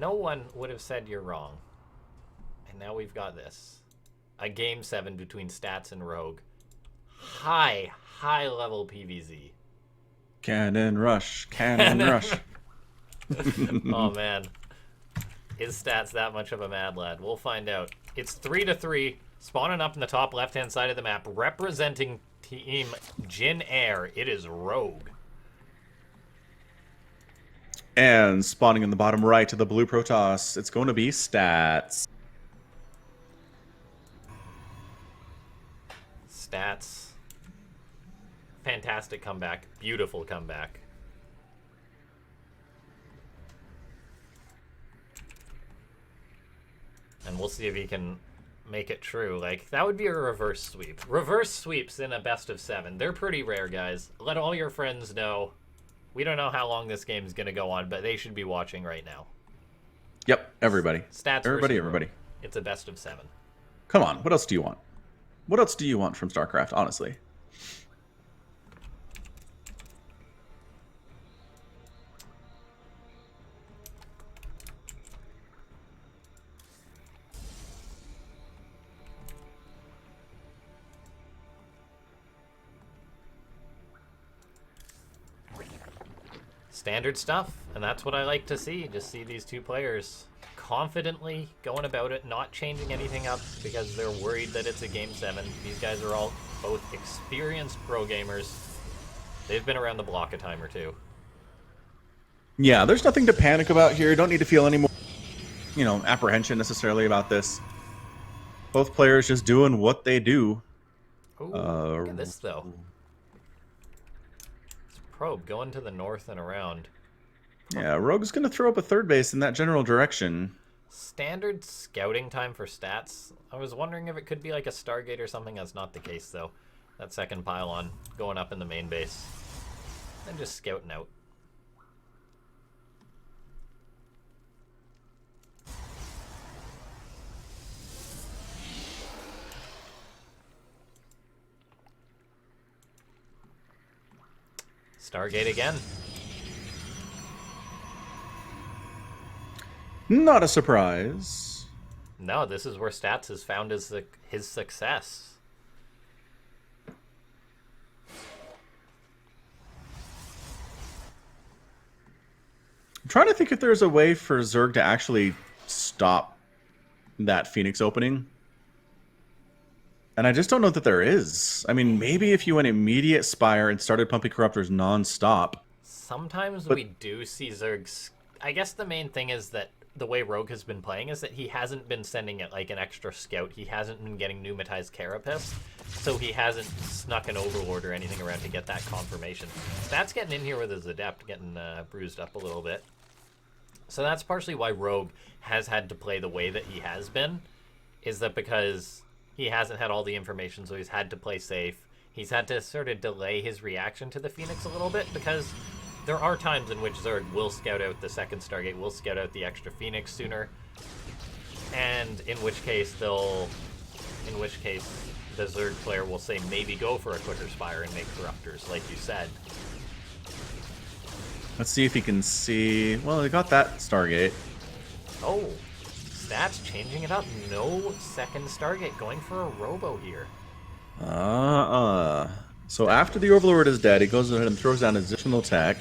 Speaker 2: No one would have said you're wrong. And now we've got this. A game 7 between Stats and Rogue. High level PvZ.
Speaker 1: Cannon rush, cannon rush.
Speaker 2: Oh, man. Is Stats that much of a mad lad? We'll find out. It's 3-3, spawning up in the top left-hand side of the map, representing Team Jin Air. It is Rogue.
Speaker 1: And spawning in the bottom right of the blue Protoss, it's going to be Stats.
Speaker 2: Stats. Fantastic comeback. Beautiful comeback. And we'll see if he can make it true. Like, that would be a reverse sweep. Reverse sweeps in a best of 7. They're pretty rare, guys. Let all your friends know. We don't know how long this game is going to go on, but they should be watching right now.
Speaker 1: Yep, everybody.
Speaker 2: Stats
Speaker 1: everybody.
Speaker 2: It's a best of 7.
Speaker 1: Come on, what else do you want? What else do you want from StarCraft, honestly?
Speaker 2: Standard stuff, and that's what I like to see. Just see these two players confidently going about it, not changing anything up because they're worried that it's a game 7. These guys are all both experienced pro gamers. They've been around the block a time or two.
Speaker 1: Yeah, there's nothing to panic about here. Don't need to feel any more, apprehension necessarily about this. Both players just doing what they do.
Speaker 2: Ooh, look at this, though. It's Probe going to the north and around.
Speaker 1: Yeah, Rogue's going to throw up a third base in that general direction.
Speaker 2: Standard scouting time for Stats. I was wondering if it could be like a Stargate or something. That's not the case, though. That second pylon going up in the main base. And just scouting out. Stargate again.
Speaker 1: Not a surprise.
Speaker 2: No, this is where Stats has found his success.
Speaker 1: I'm trying to think if there's a way for Zerg to actually stop that Phoenix opening. And I just don't know that there is. I mean, maybe if you went immediate Spire and started pumping Corruptors non-stop.
Speaker 2: Sometimes
Speaker 1: But
Speaker 2: we do see Zergs. I guess the main thing is that the way Rogue has been playing is that he hasn't been sending it like an extra scout. He hasn't been getting pneumatized Carapace, so he hasn't snuck an Overlord or anything around to get that confirmation. That's getting in here with his Adept, getting bruised up a little bit. So that's partially why Rogue has had to play the way that he has been, is that because he hasn't had all the information, so he's had to play safe. He's had to sort of delay his reaction to the Phoenix a little bit, because there are times in which Zerg will scout out the second Stargate, will scout out the extra Phoenix sooner, and in which case the Zerg player will say maybe go for a quicker Spire and make Corruptors, like you said.
Speaker 1: Let's see if he can see. Well, he got that Stargate.
Speaker 2: Oh, Stats changing it up. No second Stargate, going for a Robo here.
Speaker 1: So after the Overlord is dead, he goes ahead and throws down additional tech.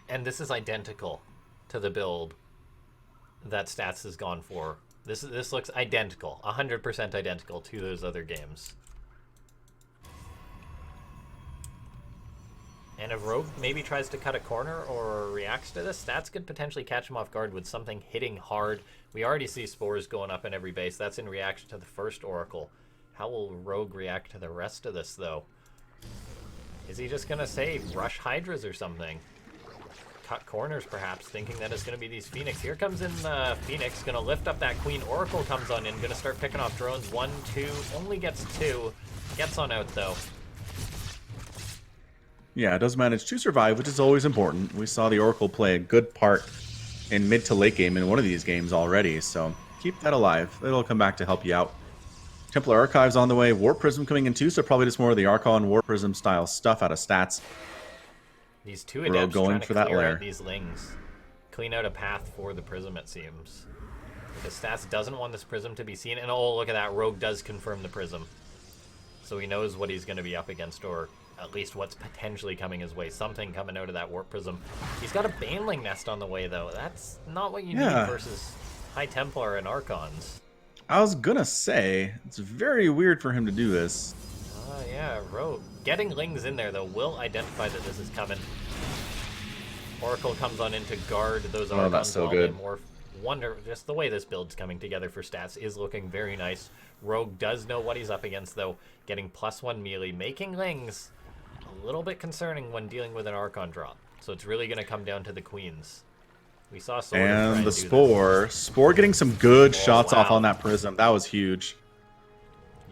Speaker 2: And this is identical to the build that Stats has gone for. This looks identical, 100% identical to those other games. And if Rogue maybe tries to cut a corner or reacts to this, Stats could potentially catch him off guard with something hitting hard. We already see spores going up in every base. That's in reaction to the first Oracle. How will Rogue react to the rest of this, though? Is he just going to say rush Hydras or something? Cut corners, perhaps, thinking that it's going to be these Phoenix. Here comes in the Phoenix, going to lift up that Queen. Oracle comes on in, going to start picking off drones. 1, 2, only gets 2. Gets on out, though.
Speaker 1: Yeah, it does manage to survive, which is always important. We saw the Oracle play a good part in mid to late game in one of these games already, so keep that alive. It'll come back to help you out. Templar Archives on the way. Warp Prism coming in too, so probably just more of the Archon Warp Prism style stuff out of Stats.
Speaker 2: These two Adepts
Speaker 1: going
Speaker 2: trying to
Speaker 1: for that
Speaker 2: clear
Speaker 1: lair.
Speaker 2: out these Lings. Clean out a path for the Prism, it seems. Because Stats doesn't want this Prism to be seen. And oh, look at that. Rogue does confirm the Prism. So he knows what he's going to be up against, or at least what's potentially coming his way. Something coming out of that Warp Prism. He's got a Baneling Nest on the way, though. That's not what you need versus High Templar and Archons.
Speaker 1: I was gonna say, it's very weird for him to do this.
Speaker 2: Yeah, Rogue. Getting Lings in there, though, will identify that this is coming. Oracle comes on in to guard those Archons.
Speaker 1: Oh, that's so
Speaker 2: while
Speaker 1: good.
Speaker 2: they morph. Wonder, just the way this build's coming together for Stats is looking very nice. Rogue does know what he's up against, though. Getting +1 melee, making Lings a little bit concerning when dealing with an Archon drop. So it's really going to come down to the Queens. We saw Sword
Speaker 1: And the Spore. Spore getting some good shots off on that Prism. That was huge.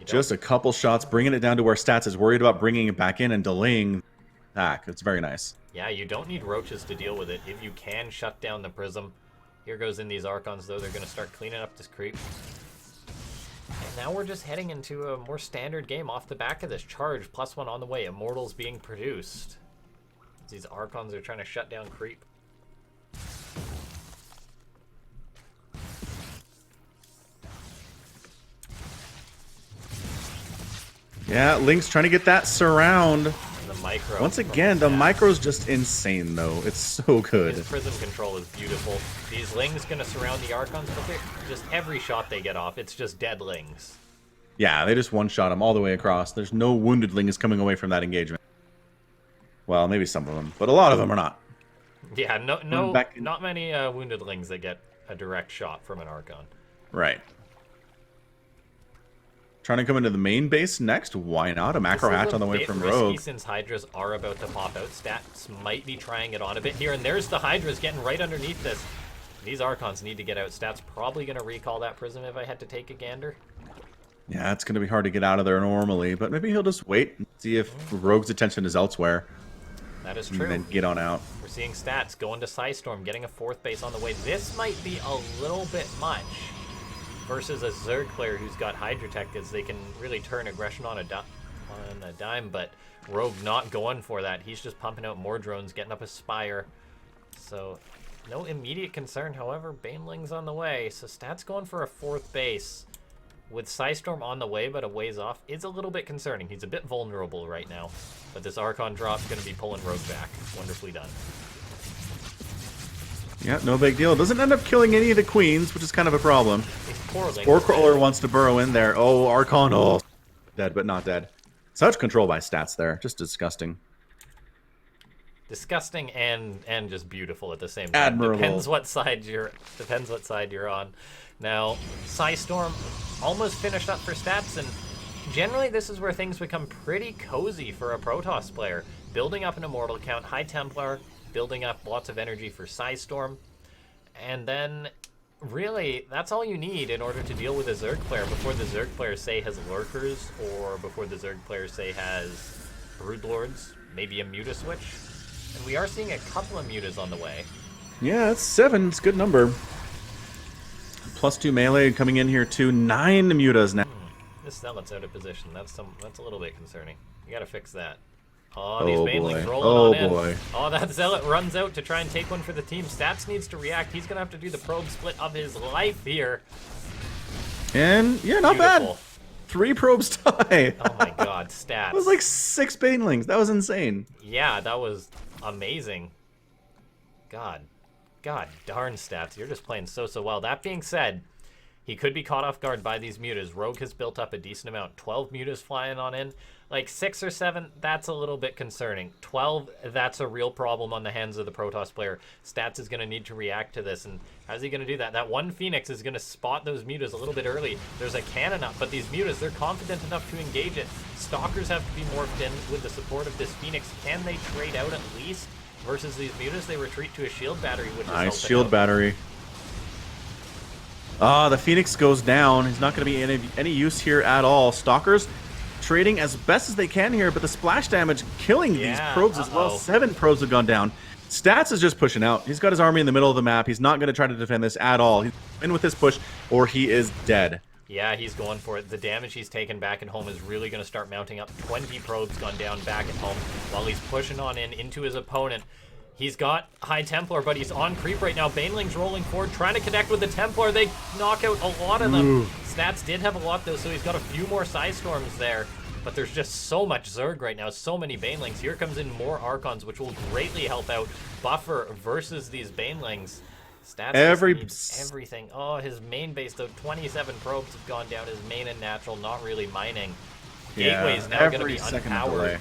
Speaker 1: Just a couple shots, bringing it down to where Stats is worried about bringing it back in and delaying back. It's very nice.
Speaker 2: Yeah, you don't need roaches to deal with it. If you can shut down the Prism. Here goes in these Archons, though. They're going to start cleaning up this creep. And now we're just heading into a more standard game off the back of this. Charge, +1 on the way. Immortals being produced. These Archons are trying to shut down creep.
Speaker 1: Yeah, Link's trying to get that surround.
Speaker 2: The micro.
Speaker 1: Once again, the micro's just insane, though. It's so good.
Speaker 2: His Prism control is beautiful. These Lings going to surround the Archons, but just every shot they get off, it's just dead Lings.
Speaker 1: Yeah, they just one-shot him all the way across. There's no wounded Lings coming away from that engagement. Well, maybe some of them, but a lot of them are not.
Speaker 2: Yeah, not many wounded Lings that get a direct shot from an Archon.
Speaker 1: Right. Trying to come into the main base next? Why not? A macro hatch on the way from Rogue.
Speaker 2: Since Hydras are about to pop out, Stats might be trying it on a bit here, and there's the Hydras getting right underneath this. These Archons need to get out. Stats probably going to recall that Prism if I had to take a gander.
Speaker 1: Yeah, it's going to be hard to get out of there normally, but maybe he'll just wait and see if Rogue's attention is elsewhere.
Speaker 2: That is true.
Speaker 1: And then get on out.
Speaker 2: We're seeing Stats going to Psystorm, getting a 4th base on the way. This might be a little bit much versus a Zerg player who's got Hydra Tech, as they can really turn aggression on a dime, but Rogue not going for that. He's just pumping out more drones, getting up a Spire. So no immediate concern. However, Baneling's on the way, so Stats going for a 4th base. With Psystorm on the way, but a ways off, is a little bit concerning. He's a bit vulnerable right now, but this Archon drop's going to be pulling Rogue back. Wonderfully done.
Speaker 1: Yeah, no big deal. Doesn't end up killing any of the Queens, which is kind of a problem. Spore Crawler wants to burrow in there. Oh, Archon. Oh, Dead, but not dead. Such control by stats there. Just disgusting.
Speaker 2: Disgusting and just beautiful at the same time.
Speaker 1: Admirable.
Speaker 2: Depends what side you're on. Now, Psystorm almost finished up for stats, and generally this is where things become pretty cozy for a Protoss player. Building up an Immortal count, High Templar, building up lots of energy for Psystorm, and then really that's all you need in order to deal with a Zerg player before the Zerg player, say, has Lurkers, or before the Zerg player, say, has Broodlords, maybe a Muta switch. And we are seeing a couple of Mutas on the way.
Speaker 1: Yeah, it's 7. It's a good number. +2 melee coming in here too. 9 Mutas now.
Speaker 2: This Zealot's out of position. That's a little bit concerning. You gotta fix that. Oh, these Banelings rolling on in.
Speaker 1: Boy.
Speaker 2: Oh, that Zealot runs out to try and take one for the team. Stats needs to react. He's gonna have to do the probe split of his life here.
Speaker 1: And yeah, not
Speaker 2: Beautiful.
Speaker 1: bad. 3 probes tie.
Speaker 2: Oh my god, stats.
Speaker 1: It was like 6 Banelings. That was insane.
Speaker 2: Yeah, that was amazing. God darn stats. You're just playing so well. That being said, he could be caught off guard by these Mutas. Rogue has built up a decent amount. 12 Mutas flying on in. Like 6 or 7, that's a little bit concerning. 12, that's a real problem on the hands of the Protoss player. Stats is going to need to react to this, and how's he going to do that? That one Phoenix is going to spot those Mutas a little bit early. There's a cannon up, but these Mutas, they're confident enough to engage it. Stalkers have to be morphed in with the support of this Phoenix. Can they trade out at least? Versus these Mutas, they retreat to a shield battery, which is
Speaker 1: nice shield battery. The Phoenix goes down. He's not going to be any use here at all. Stalkers trading as best as they can here, but the splash damage killing these probes as well. 7 probes have gone down. Stats is just pushing out. He's got his army in the middle of the map. He's not going to try to defend this at all. He's in with this push, or he is dead.
Speaker 2: Yeah, he's going for it. The damage he's taken back at home is really going to start mounting up. 20 probes gone down back at home while he's pushing on in into his opponent. He's got High Templar, but he's on creep right now. Baneling's rolling forward, trying to connect with the Templar. They knock out a lot of them. Stats did have a lot, though, so he's got a few more Psystorms there. But there's just so much Zerg right now, so many Banelings. Here comes in more Archons, which will greatly help out Buffer versus these Banelings. Stats everything. Oh, his main base, though, 27 probes have gone down. His main and natural, not really mining. Gateway's now going to be unpowered.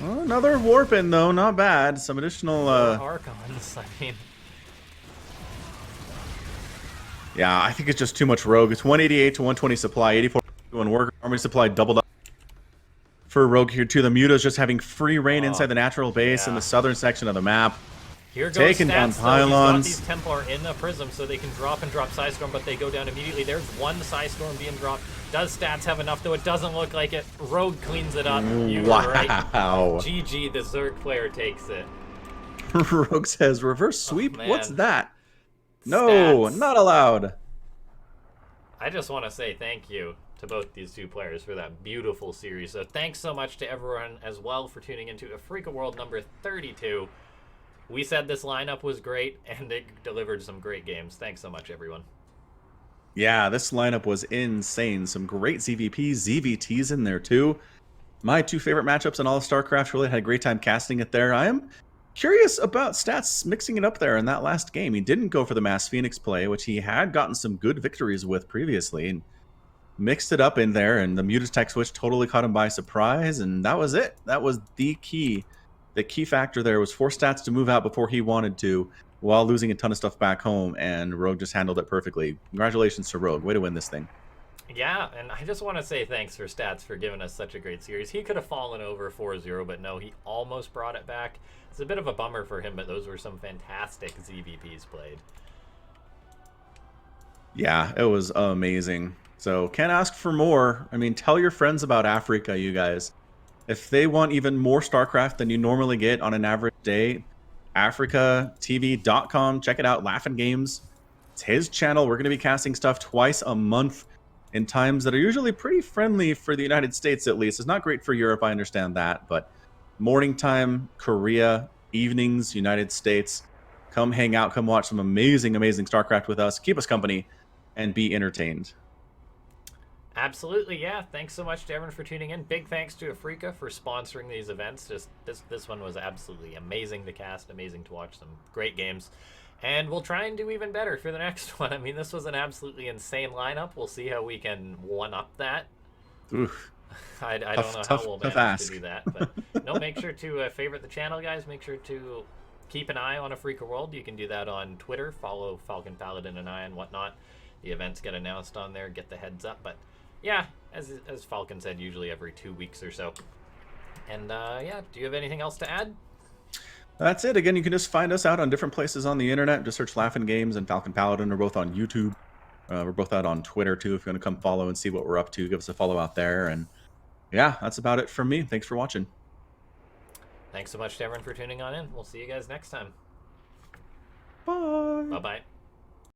Speaker 1: Well, another warp in, though. Not bad. Some additional...
Speaker 2: Archons, I mean...
Speaker 1: Yeah, I think it's just too much Rogue. It's 188 to 120 supply, 84 to 1 worker. Army supply doubled up for Rogue here, too. The Muta's just having free reign inside the natural base in the southern section of the map.
Speaker 2: Here goes
Speaker 1: taking
Speaker 2: Stats,
Speaker 1: down pylons.
Speaker 2: He's got these Templar in the Prism so they can drop and drop Psystorm, but they go down immediately. There's one Psystorm being dropped. Does Stats have enough, though? It doesn't look like it. Rogue cleans it up. You were right. GG, the Zerg player takes it.
Speaker 1: Rogue says, reverse sweep? What's that? No,
Speaker 2: Stats.
Speaker 1: not allowed.
Speaker 2: I just want to say thank you to both these two players for that beautiful series. So thanks so much to everyone as well for tuning into Afreeca World number 32. We said this lineup was great, and they delivered some great games. Thanks so much, everyone.
Speaker 1: Yeah, this lineup was insane. Some great ZvPs, ZvTs in there, too. My 2 favorite matchups in all of StarCraft. Really had a great time casting it there. I am curious about Stats mixing it up there in that last game. He didn't go for the Mass Phoenix play, which he had gotten some good victories with previously, and mixed it up in there, and the Mutas tech switch totally caught him by surprise, and that was it. That was the key. The key factor there was for Stats to move out before he wanted to, while losing a ton of stuff back home, and Rogue just handled it perfectly. Congratulations to Rogue. Way to win this thing.
Speaker 2: Yeah, and I just want to say thanks for Stats for giving us such a great series. He could have fallen over 4-0, but no, he almost brought it back. It's a bit of a bummer for him, but those were some fantastic ZvPs played.
Speaker 1: Yeah, it was amazing. So, can't ask for more. I mean, tell your friends about Afreeca, you guys. If they want even more StarCraft than you normally get on an average day, AfreecaTV.com. Check it out, LaughNgamez. It's his channel. We're going to be casting stuff twice a month in times that are usually pretty friendly for the United States, at least. It's not great for Europe, I understand that, but morning time, Korea, evenings, United States. Come hang out, come watch some amazing, amazing StarCraft with us. Keep us company and be entertained.
Speaker 2: Absolutely, yeah. Thanks so much to everyone for tuning in. Big thanks to Afreeca for sponsoring these events. Just this one was absolutely amazing to cast, amazing to watch, some great games. And we'll try and do even better for the next one. I mean, this was an absolutely insane lineup. We'll see how we can one-up that.
Speaker 1: Oof.
Speaker 2: I don't know how we'll
Speaker 1: tough
Speaker 2: manage to
Speaker 1: ask.
Speaker 2: do that. But no, make sure to favorite the channel, guys. Make sure to keep an eye on Afreeca World. You can do that on Twitter. Follow Falcon Paladin and I and whatnot. The events get announced on there. Get the heads up. But yeah, as Falcon said, usually every 2 weeks or so. And yeah, do you have anything else to add?
Speaker 1: That's it. Again, you can just find us out on different places on the internet. Just search LaughNgamez and Falcon Paladin. We're both on YouTube. We're both out on Twitter, too. If you want to come follow and see what we're up to, give us a follow out there. And yeah, that's about it from me. Thanks for watching.
Speaker 2: Thanks so much to everyone for tuning on in. We'll see you guys next time.
Speaker 1: Bye.
Speaker 2: Bye-bye.